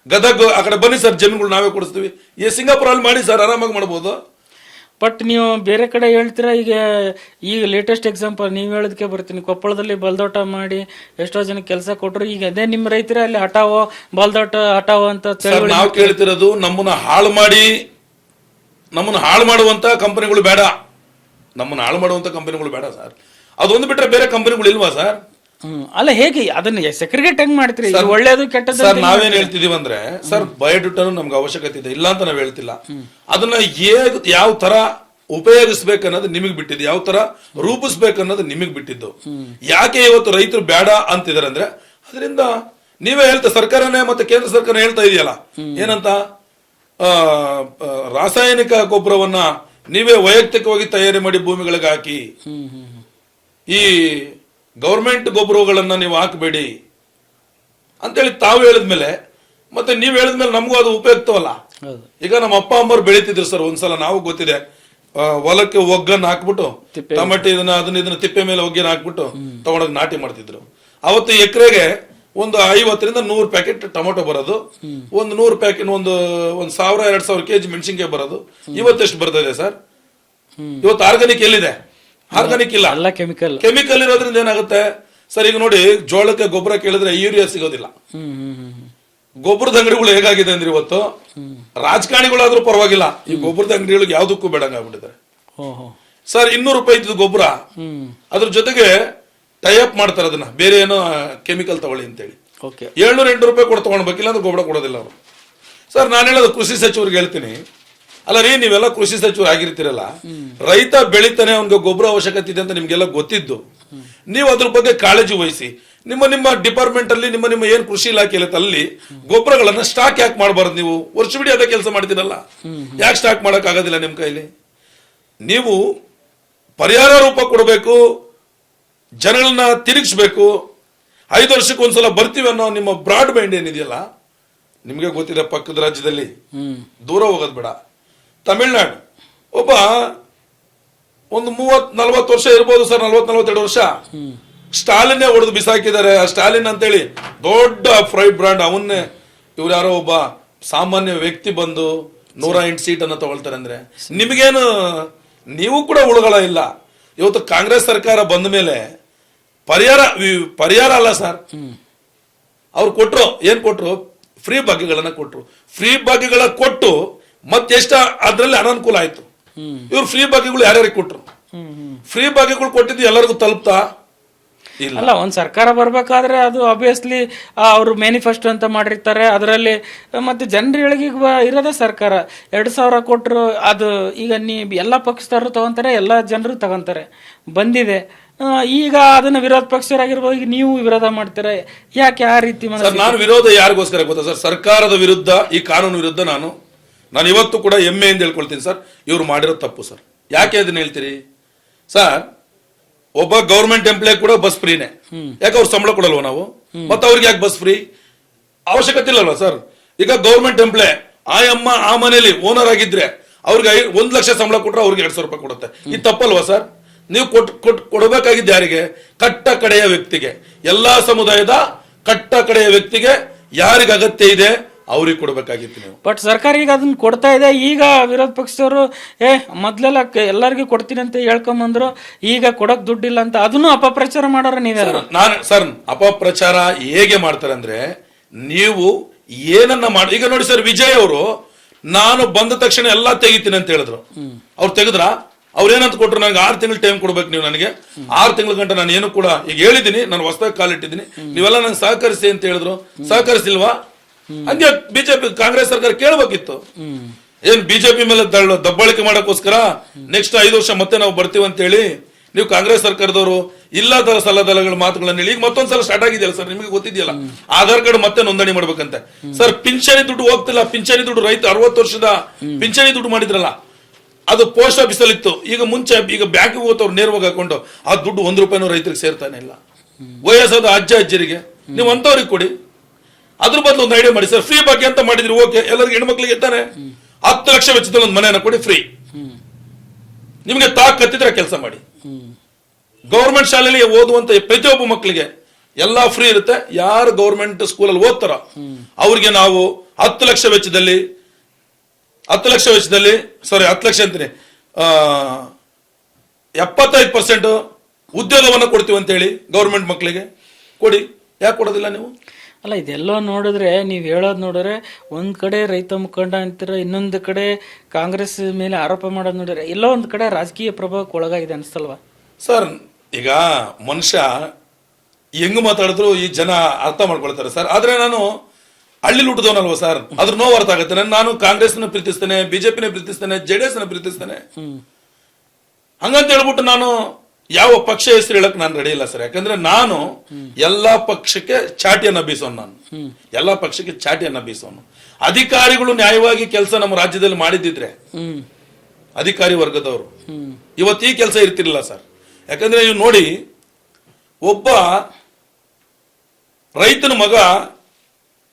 ಗದಗ್ ಆ ಕಡೆ ಬನ್ನಿ ಸರ್, ಜಮೀನುಗಳು ನಾವೇ ಕೊಡಿಸ್ತೀವಿ. ಈ ಸಿಂಗಾಪುರ ಅಲ್ಲಿ ಮಾಡಿ ಸರ್, ಆರಾಮಾಗಿ ಮಾಡ್ಬೋದು. ಬಟ್ ನೀವು ಬೇರೆ ಕಡೆ ಹೇಳ್ತೀರಾ. ಈಗ ಲೇಟೆಸ್ಟ್ ಎಕ್ಸಾಂಪಲ್ ನೀವು ಹೇಳೋದಕ್ಕೆ ಬರ್ತೀನಿ. ಕೊಪ್ಪಳದಲ್ಲಿ ಬಲ್ದೋಟ ಮಾಡಿ ಎಷ್ಟೋ ಜನ ಕೆಲಸ ಕೊಟ್ಟರು. ಈಗ ಅದೇ ನಿಮ್ಮ ರೈತರ ಅಲ್ಲಿ ಹಟಾವೋ ಬಲ್ದೋಟ ಹಟಾವೋ ಅಂತ ನಾವು ಕೇಳ್ತಿರೋದು, ನಮ್ಮನ್ನ ಹಾಳು ಮಾಡುವಂತ ಕಂಪನಿಗಳು ಬೇಡ, ನಮ್ಮನ್ನ ಹಾಳು ಮಾಡುವಂತ ಕಂಪನಿಗಳು ಬೇಡ ಸರ್. ಅದೊಂದು ಬಿಟ್ರೆ ಬೇರೆ ಕಂಪನಿಗಳು ಇಲ್ವಾ ಸರ್? ಅಲ್ಲ, ಹೇಗೆ ಅದನ್ನ ಸೆಕ್ರಿಗೇಟ್ ಹೆಂಗ್ ಮಾಡ್ತೀರಿ? ಒಳ್ಳೇದು ಕೆಟ್ಟದ್ದು ಸರ್ ನಾವೇನ್ ಹೇಳ್ತಿದೀವಿ ಅಂದ್ರೆ, ಸರ್ ಬಯೋಡೇಟಾನು ನಮ್ಗೆ ಅವಶ್ಯಕತೆ ಇದೆ, ಇಲ್ಲ ಅಂತ ನಾವ್ ಹೇಳ್ತಿಲ್ಲ. ಅದನ್ನ ಯಾವ ತರ ಉಪಯೋಗಿಸ್ಬೇಕನ್ನೋದು ನಿಮಗ್ ಬಿಟ್ಟಿದ್ದು, ಯಾವ ತರ ರೂಪಿಸ್ಬೇಕನ್ನೋದು ನಿಮಗ್ ಬಿಟ್ಟಿದ್ದು. ಯಾಕೆ ಇವತ್ತು ರೈತರು ಬೇಡ ಅಂತಿದಾರೆ ಅಂದ್ರೆ, ಅದರಿಂದ ನೀವೇ ಹೇಳ್ತಾ, ಸರ್ಕಾರನೇ ಮತ್ತೆ ಕೇಂದ್ರ ಸರ್ಕಾರ ಹೇಳ್ತಾ ಇದೆಯಲ್ಲ, ಏನಂತ ರಾಸಾಯನಿಕ ಗೊಬ್ಬರವನ್ನ ನೀವೇ ವೈಯಕ್ತಿಕವಾಗಿ ತಯಾರಿ ಮಾಡಿ ಭೂಮಿಗಳಿಗೆ ಹಾಕಿ, ಈ ಗೌರ್ಮೆಂಟ್ ಗೊಬ್ಬರಗಳನ್ನ ನೀವು ಹಾಕಬೇಡಿ ಅಂತೇಳಿ ತಾವು ಹೇಳಿದ್ಮೇಲೆ, ಮತ್ತೆ ನೀವು ಹೇಳಿದ್ಮೇಲೆ ನಮಗೂ ಅದು ಉಪಯುಕ್ತವಲ್ಲ. ಈಗ ನಮ್ಮ ಅಪ್ಪ ಅಮ್ಮರು ಬೆಳೀತಿದ್ರು ಸರ್, ಒಂದ್ಸಲ ನಾವು ಗೊತ್ತಿದೆ, ಹೊಲಕ್ಕೆ ಒಗ್ಗನ್ನು ಹಾಕ್ಬಿಟ್ಟು ಟೊಮೆಟೊ ಇದನ್ನ ತಿಪ್ಪೆ ಮೇಲೆ ಒಗ್ಗನ್ನು ಹಾಕ್ಬಿಟ್ಟು ತಗೊಂಡೋಗಿ ನಾಟಿ ಮಾಡ್ತಿದ್ರು. ಅವತ್ತು ಎಕರೆಗೆ ಒಂದು 50ರಿಂದ 100 ಪ್ಯಾಕೆಟ್ ಟೊಮೆಟೊ ಬರೋದು, ಒಂದು 100 ಪ್ಯಾಕೆಟ್ ಒಂದು 1000-2000 ಕೆಜಿ ಮೆಣಸಿನ್ಕಾಯಿ ಬರೋದು. ಇವತ್ತೆಷ್ಟು ಬರ್ತಾ ಇದೆ ಸರ್? ಇವತ್ತು ಆರ್ಗಾನಿಕ್ ಎಲ್ಲಿದೆ? ಆರ್ಗಾನಿಕ್ ಇಲ್ಲ, ಕೆಮಿಕಲ್ ಇರೋದ್ರಿಂದ ಏನಾಗುತ್ತೆ ಸರ್? ಈಗ ನೋಡಿ, ಜೋಳಕ್ಕೆ ಗೊಬ್ಬರ ಕೇಳಿದ್ರೆ ಯೂರಿಯಾ ಸಿಗೋದಿಲ್ಲ. ಗೊಬ್ಬರದ ಅಂಗಡಿಗಳು ಹೇಗಾಗಿದೆ ಅಂದ್ರೆ, ಇವತ್ತು ರಾಜಕಾರಣಿಗಳಾದ್ರೂ ಪರವಾಗಿಲ್ಲ, ಈ ಗೊಬ್ಬರದ ಅಂಗಡಿಗಳಿಗೆ ಯಾವ್ದಕ್ಕೂ ಬೇಡಂಗ ಆಗ್ಬಿಟ್ಟಿದ್ದಾರೆ ಸರ್. 200 ರೂಪಾಯಿ ಇದ್ದು ಗೊಬ್ಬರ, ಅದ್ರ ಜೊತೆಗೆ ಟೈಅಪ್ ಮಾಡ್ತಾರೆ ಅದನ್ನ, ಬೇರೆ ಏನೋ ಕೆಮಿಕಲ್ ತಗೊಳ್ಳಿ ಅಂತೇಳಿ 700-800 ರೂಪಾಯಿ ಕೊಟ್ಟು ತಗೊಂಡ್ಬೇಕಿಲ್ಲ ಅಂದ್ರೆ ಗೊಬ್ಬರ ಕೊಡೋದಿಲ್ಲ ಅವರು. ಸರ್ ನಾನು ಹೇಳೋದು ಕೃಷಿ ಸಚಿವರಿಗೆ ಹೇಳ್ತೀನಿ, ಅಲ್ಲ ರೀ, ನೀವೆಲ್ಲ ಕೃಷಿ ಸಚಿವರು ಆಗಿರ್ತೀರಲ್ಲ, ರೈತ ಬೆಳಿತಾನೆ, ಅವ್ನಿಗೆ ಗೊಬ್ಬರ ಅವಶ್ಯಕತೆ ಇದೆ ಅಂತ ನಿಮ್ಗೆಲ್ಲ ಗೊತ್ತಿದ್ದು, ನೀವು ಅದ್ರ ಬಗ್ಗೆ ಕಾಳಜಿ ವಹಿಸಿ. ನಿಮ್ಮ ಡಿಪಾರ್ಟ್ಮೆಂಟ್ ಅಲ್ಲಿ ನಿಮ್ಮ ಏನ್ ಕೃಷಿ ಇಲಾಖೆ ಇರುತ್ತೆ ಅಲ್ಲಿ ಗೊಬ್ಬರಗಳನ್ನ ಸ್ಟಾಕ್ ಯಾಕೆ ಮಾಡಬಾರ್ದು? ನೀವು ವರ್ಷವಿಡೀ ಅದೇ ಕೆಲಸ ಮಾಡ್ತೀರಲ್ಲ, ಯಾಕೆ ಸ್ಟಾಕ್ ಮಾಡಕ್ ಆಗೋದಿಲ್ಲ ನಿಮ್ ಕೈಲಿ? ನೀವು ಪರಿಹಾರ ರೂಪ ಕೊಡಬೇಕು, ಜನಗಳನ್ನ ತಿರುಗಿಸ್ಬೇಕು. 5 ವರ್ಷಕ್ಕೆ ಒಂದ್ಸಲ ಬರ್ತೀವಿ ಅನ್ನೋ ನಿಮ್ಮ ಬ್ರಾಡ್ ಮೈಂಡ್ ಏನಿದೆಯಲ್ಲ, ನಿಮ್ಗೆ ಗೊತ್ತಿದೆ, ಪಕ್ಕದ ರಾಜ್ಯದಲ್ಲಿ ದೂರ ಹೋಗೋದು ಬೇಡ, ತಮಿಳ್ನಾಡು ಒಬ್ಬ ಒಂದು 30-40 ವರ್ಷ ಇರ್ಬೋದು ಸರ್, 40-42 ವರ್ಷ, ಸ್ಟಾಲಿನ್ನೇ ಹೊಡೆದು ಬಿಸಾಕಿದ್ದಾರೆ. ಸ್ಟಾಲಿನ್ ಅಂತೇಳಿ ದೊಡ್ಡ ಫ್ರೈಡ್ ಬ್ರಾಂಡ್, ಅವನ್ನೇ ಇವ್ರು ಯಾರೋ ಒಬ್ಬ ಸಾಮಾನ್ಯ ವ್ಯಕ್ತಿ ಬಂದು 108 ಸೀಟನ್ನು ತಗೊಳ್ತಾರೆ ಅಂದ್ರೆ ನಿಮಗೇನು, ನೀವು ಕೂಡ ಉಳುಗಳ ಇಲ್ಲ. ಇವತ್ತು ಕಾಂಗ್ರೆಸ್ ಸರ್ಕಾರ ಬಂದ ಮೇಲೆ ಪರಿಹಾರ ಅಲ್ಲ ಸರ್, ಅವ್ರು ಕೊಟ್ರು, ಏನ್ ಕೊಟ್ರು? ಫ್ರೀ ಭಾಗ್ಯಗಳನ್ನ ಕೊಟ್ರು. ಫ್ರೀ ಭಾಗ್ಯಗಳ ಕೊಟ್ಟು ಮತ್ತೆಷ್ಟ ಅದ್ರಲ್ಲಿ ಅನಾನುಕೂಲ ಆಯ್ತು. ಇವ್ರು ಫ್ರೀ ಭಾಗ್ಯಗಳು ಯಾರ್ಯಾರಿಗೆ ಕೊಟ್ರು? ಫ್ರೀ ಭಾಗ್ಯಗಳು ಕೊಟ್ಟಿದ್ದು ಎಲ್ಲರಿಗೂ ತಲುಪ್ತಾ? ಅಲ್ಲ, ಒಂದ್ ಸರ್ಕಾರ ಬರ್ಬೇಕಾದ್ರೆ ಅದು ಆಬ್ವಿಯಸ್ಲಿ ಅವರು ಮ್ಯಾನಿಫೆಸ್ಟೋ ಅಂತ ಮಾಡಿರ್ತಾರೆ, ಅದರಲ್ಲಿ ಮತ್ತೆ ಜನರಿಗೆ ಇರೋದೇ ಸರ್ಕಾರ. 2000 ಕೊಟ್ಟರು, ಅದು ಈಗ ಎಲ್ಲ ಪಕ್ಷದವರು ತಗೊಂತಾರೆ, ಎಲ್ಲ ಜನರು ತಗೊಂತಾರೆ, ಬಂದಿದೆ. ಈಗ ಅದನ್ನ ವಿರೋಧ ಪಕ್ಷರಾಗಿರ್ಬೋದು, ಈಗ ನೀವು ವಿರೋಧ ಮಾಡ್ತಾರೆ, ಯಾಕೆ ಆ ರೀತಿ? ನಾನು ವಿರೋಧ ಯಾರಿಗೋಸ್ಕರ ಗೊತ್ತಾ ಸರ್? ಸರ್ಕಾರದ ವಿರುದ್ಧ, ಈ ಕಾನೂನು ವಿರುದ್ಧ ನಾನು ಇವತ್ತು ಕೂಡ ಹೆಮ್ಮೆಯಿಂದ ಹೇಳ್ಕೊಳ್ತೀನಿ ಸರ್, ಇವ್ರು ಮಾಡಿರೋ ತಪ್ಪು ಸರ್. ಯಾಕೆ ಅದನ್ನ ಹೇಳ್ತೀರಿ ಸರ್? ಒಬ್ಬ ಗೌರ್ಮೆಂಟ್ ಎಂಪ್ಲಾಯ್ ಕೂಡ ಬಸ್ ಫ್ರೀನೇ, ಯಾಕೆ ಅವ್ರು ಸಂಬಳ ಕೊಡಲ್ವ ನಾವು? ಮತ್ತೆ ಅವ್ರಿಗೆ ಯಾಕೆ ಬಸ್ ಫ್ರೀ? ಅವಶ್ಯಕತೆ ಇಲ್ಲಲ್ವಾ ಸರ್? ಈಗ ಗೌರ್ಮೆಂಟ್ ಎಂಪ್ಲಾಯ್ ಆ ಮನೇಲಿ ಓನರ್ ಆಗಿದ್ರೆ ಅವ್ರಿಗೆ 1 ಲಕ್ಷ ಸಂಬಳ ಕೊಟ್ರೆ ಅವ್ರಿಗೆ 200 ರೂಪಾಯಿ ಕೊಡುತ್ತೆ. ಇದು ತಪ್ಪಲ್ವಾ ಸರ್? ನೀವು ಕೊಡಬೇಕಾಗಿದ್ದು ಯಾರಿಗೆ? ಕಟ್ಟ ಕಡೆಯ ವ್ಯಕ್ತಿಗೆ, ಎಲ್ಲಾ ಸಮುದಾಯದ ಕಟ್ಟ ಕಡೆಯ ವ್ಯಕ್ತಿಗೆ ಯಾರಿಗೆ ಅಗತ್ಯ ಇದೆ ಅವ್ರಿಗೆ ಕೊಡ್ಬೇಕಾಗಿತ್ತು ನೀವು. ಬಟ್ ಸರ್ಕಾರ ಈಗ ಅದನ್ನ ಕೊಡ್ತಾ ಇದೆ. ಈಗ ವಿರೋಧ ಪಕ್ಷದವರು ಮೊದ್ಲೆಲ್ಲ ಎಲ್ಲರಿಗೂ ಕೊಡ್ತೀನಿ ಅಂತ ಹೇಳ್ಕೊಂಬಂದ್ರು, ಈಗ ಕೊಡಕ್ ದುಡ್ಡಿಲ್ಲ ಅಂತ ಅದನ್ನು ಅಪಪ್ರಚಾರ ಮಾಡೋರ ನೀವೆಲ್ಲ. ಸರ್ ಅಪಪ್ರಚಾರ ಹೇಗೆ ಮಾಡ್ತಾರೆ ಅಂದ್ರೆ, ನೀವು ಏನನ್ನ ಮಾಡಿ, ಈಗ ನೋಡಿ ಸರ್, ವಿಜಯ್ ಅವರು ನಾನು ಬಂದ ತಕ್ಷಣ ಎಲ್ಲಾ ತೆಗಿತೀನಿ ಅಂತ ಹೇಳಿದ್ರು. ಅವ್ರು ತೆಗೆದ್ರ? ಅವ್ರು ಏನಂತ ಕೊಟ್ರು, ನನಗೆ 6 ತಿಂಗಳು ಟೈಮ್ ಕೊಡ್ಬೇಕು ನೀವು, ನನಗೆ 6 ತಿಂಗಳ ಗಂಟೆ ನಾನು ಏನು ಕೂಡ ಈಗ ಹೇಳಿದೀನಿ, ನಾನು ಹೊಸದಾಗಿ ಕಾಲಿಟ್ಟಿದ್ದೀನಿ, ನೀವೆಲ್ಲ ನಂಗೆ ಸಹಕರಿಸಿ ಅಂತ ಹೇಳಿದ್ರು. ಸಹಕರಿಸಿಲ್ವಾ? ಹಂಗೆ ಬಿಜೆಪಿ ಕಾಂಗ್ರೆಸ್ ಸರ್ಕಾರ ಕೇಳ್ಬೇಕಿತ್ತು. ಏನ್ ಬಿಜೆಪಿ ಮೇಲೆ ದಬ್ಬಾಳಿಕೆ ಮಾಡಕ್ಕೋಸ್ಕರ ನೆಕ್ಸ್ಟ್ 5 ವರ್ಷ ಮತ್ತೆ ನಾವು ಬರ್ತೀವಿ ಅಂತ ಹೇಳಿ ನೀವು ಕಾಂಗ್ರೆಸ್ ಸರ್ಕಾರದವರು ಇಲ್ಲದ ಸಲದಲಗಳ ಮಾತುಗಳನ್ನ ಹೇಳಿ ಈಗ ಮತ್ತೊಂದ್ಸಲ ಸ್ಟಾರ್ಟ್ ಆಗಿದೆಯಲ್ಲ ಸರ್, ನಿಮಗೆ ಗೊತ್ತಿದೆಯಲ್ಲ, ಆಧಾರ್ ಕಾರ್ಡ್ ಮತ್ತೆ ನೋಂದಣಿ ಮಾಡ್ಬೇಕಂತೆ ಸರ್. ಪಿಂಚಣಿ ದುಡ್ಡು ಹೋಗ್ತಿಲ್ಲ. ಪಿಂಚಣಿ ದುಡ್ಡು ರೈತ 60 ವರ್ಷದ ಪಿಂಚಣಿ ದುಡ್ಡು ಮಾಡಿದ್ರಲ್ಲ, ಅದು ಪೋಸ್ಟ್ ಆಫೀಸ್ ಅಲ್ಲಿ ಇತ್ತು. ಈಗ ಮುಂಚೆ ಈಗ ಬ್ಯಾಂಕ್ ಹೋಗ್ತವ್ರು ನೇರವಾಗಿ ಹಾಕೊಂಡು ಆ ದುಡ್ಡು 1 ರೂಪಾಯಿನೂ ರೈತರಿಗೆ ಸೇರ್ತಾನೆ ಇಲ್ಲ. ವಯಸ್ಸಾದ ಅಜ್ಜರಿಗೆ ನೀವು ಅಂತವ್ರಿಗೆ ಕೊಡಿ. ಅದ್ರ ಬದಲು ಒಂದು ಐಡಿಯಾ ಮಾಡಿ ಸರ್, ಫ್ರೀ ಬಗ್ಗೆ ಅಂತ ಮಾಡಿದ್ರಿ, ಓಕೆ, ಎಲ್ಲರಿಗೂ ಹೆಣ್ಮಕ್ಳಿಗೆ ತಾನೆ 10 ಲಕ್ಷ ವೆಚ್ಚದಲ್ಲಿ ಒಂದು ಮನೆಯನ್ನ ಕೊಡಿ, ಫ್ರೀ. ನಿಮ್ಗೆ ತಾಕತ್ತಿದ್ರೆ ಕೆಲಸ ಮಾಡಿ. ಗೌರ್ಮೆಂಟ್ ಶಾಲೆಯಲ್ಲಿ ಓದುವಂತ ಪ್ರತಿಯೊಬ್ಬ ಮಕ್ಕಳಿಗೆ ಎಲ್ಲಾ ಫ್ರೀ ಇರುತ್ತೆ. ಯಾರು ಗೌರ್ಮೆಂಟ್ ಸ್ಕೂಲಲ್ಲಿ ಓದ್ತಾರ ಅವ್ರಿಗೆ ನಾವು 10 ಲಕ್ಷ ವೆಚ್ಚದಲ್ಲಿ 10 ಲಕ್ಷ ಅಂತೀನಿ, 75% ಉದ್ಯೋಗವನ್ನ ಕೊಡ್ತೀವಿ ಅಂತ ಹೇಳಿ ಗೌರ್ಮೆಂಟ್ ಮಕ್ಕಳಿಗೆ ಕೊಡಿ. ಯಾಕೆ ಕೊಡೋದಿಲ್ಲ ನೀವು? ಅಲ್ಲ, ಇದೆಲ್ಲ ನೋಡಿದ್ರೆ ನೀವು ಹೇಳೋದು ನೋಡಿದ್ರೆ ಒಂದ್ ಕಡೆ ರೈತ ಮುಖಂಡ ಅಂತೀರ, ಇನ್ನೊಂದು ಕಡೆ ಕಾಂಗ್ರೆಸ್ ಮೇಲೆ ಆರೋಪ ಮಾಡೋದು ನೋಡಿದ್ರೆ ಎಲ್ಲೋ ಒಂದ್ ಕಡೆ ರಾಜಕೀಯ ಪ್ರಭಾವಕ್ಕೆ ಒಳಗಾಗಿದೆ ಅನ್ಸ್ತಲ್ವಾ ಸರ್? ಈಗ ಮನುಷ್ಯ ಹೆಂಗ್ ಮಾತಾಡಿದ್ರು ಈ ಜನ ಅರ್ಥ ಮಾಡ್ಕೊಳ್ತಾರೆ ಸರ್. ಆದ್ರೆ ನಾನು ಹಳ್ಳಿ ಹುಟ್ಟಿದವನಲ್ವ ಸರ್, ಅದ್ರ ನೋವು ಅರ್ಥ ಆಗುತ್ತೆ. ನಾನು ಕಾಂಗ್ರೆಸ್ನ ಪ್ರೀತಿಸ್ತೇನೆ, ಬಿಜೆಪಿನ ಪ್ರೀತಿಸ್ತೇನೆ, JDS ನ ಪ್ರೀತಿಸ್ತೇನೆ. ಹಂಗಂತ ಹೇಳ್ಬಿಟ್ಟು ನಾನು ಯಾವ ಪಕ್ಷ ಹೆಸರು ಹೇಳಕ್ ನಾನು ರೆಡಿ ಇಲ್ಲ ಸರ್. ಯಾಕಂದ್ರೆ ನಾನು ಎಲ್ಲಾ ಪಕ್ಷಕ್ಕೆ ಚಾಟಿಯನ್ನ ಬೀಸೋನು. ನಾನು ಎಲ್ಲಾ ಪಕ್ಷಕ್ಕೆ ಚಾಟಿಯನ್ನ ಬೀಸೋನು. ಅಧಿಕಾರಿಗಳು ನ್ಯಾಯವಾಗಿ ಕೆಲಸ ನಮ್ಮ ರಾಜ್ಯದಲ್ಲಿ ಮಾಡಿದ್ದಿದ್ರೆ, ಅಧಿಕಾರಿ ವರ್ಗದವರು ಇವತ್ತು ಈ ಕೆಲಸ ಇರ್ತಿರ್ಲಿಲ್ಲ ಸರ್. ಯಾಕಂದ್ರೆ ನೀವು ನೋಡಿ, ಒಬ್ಬ ರೈತನ ಮಗ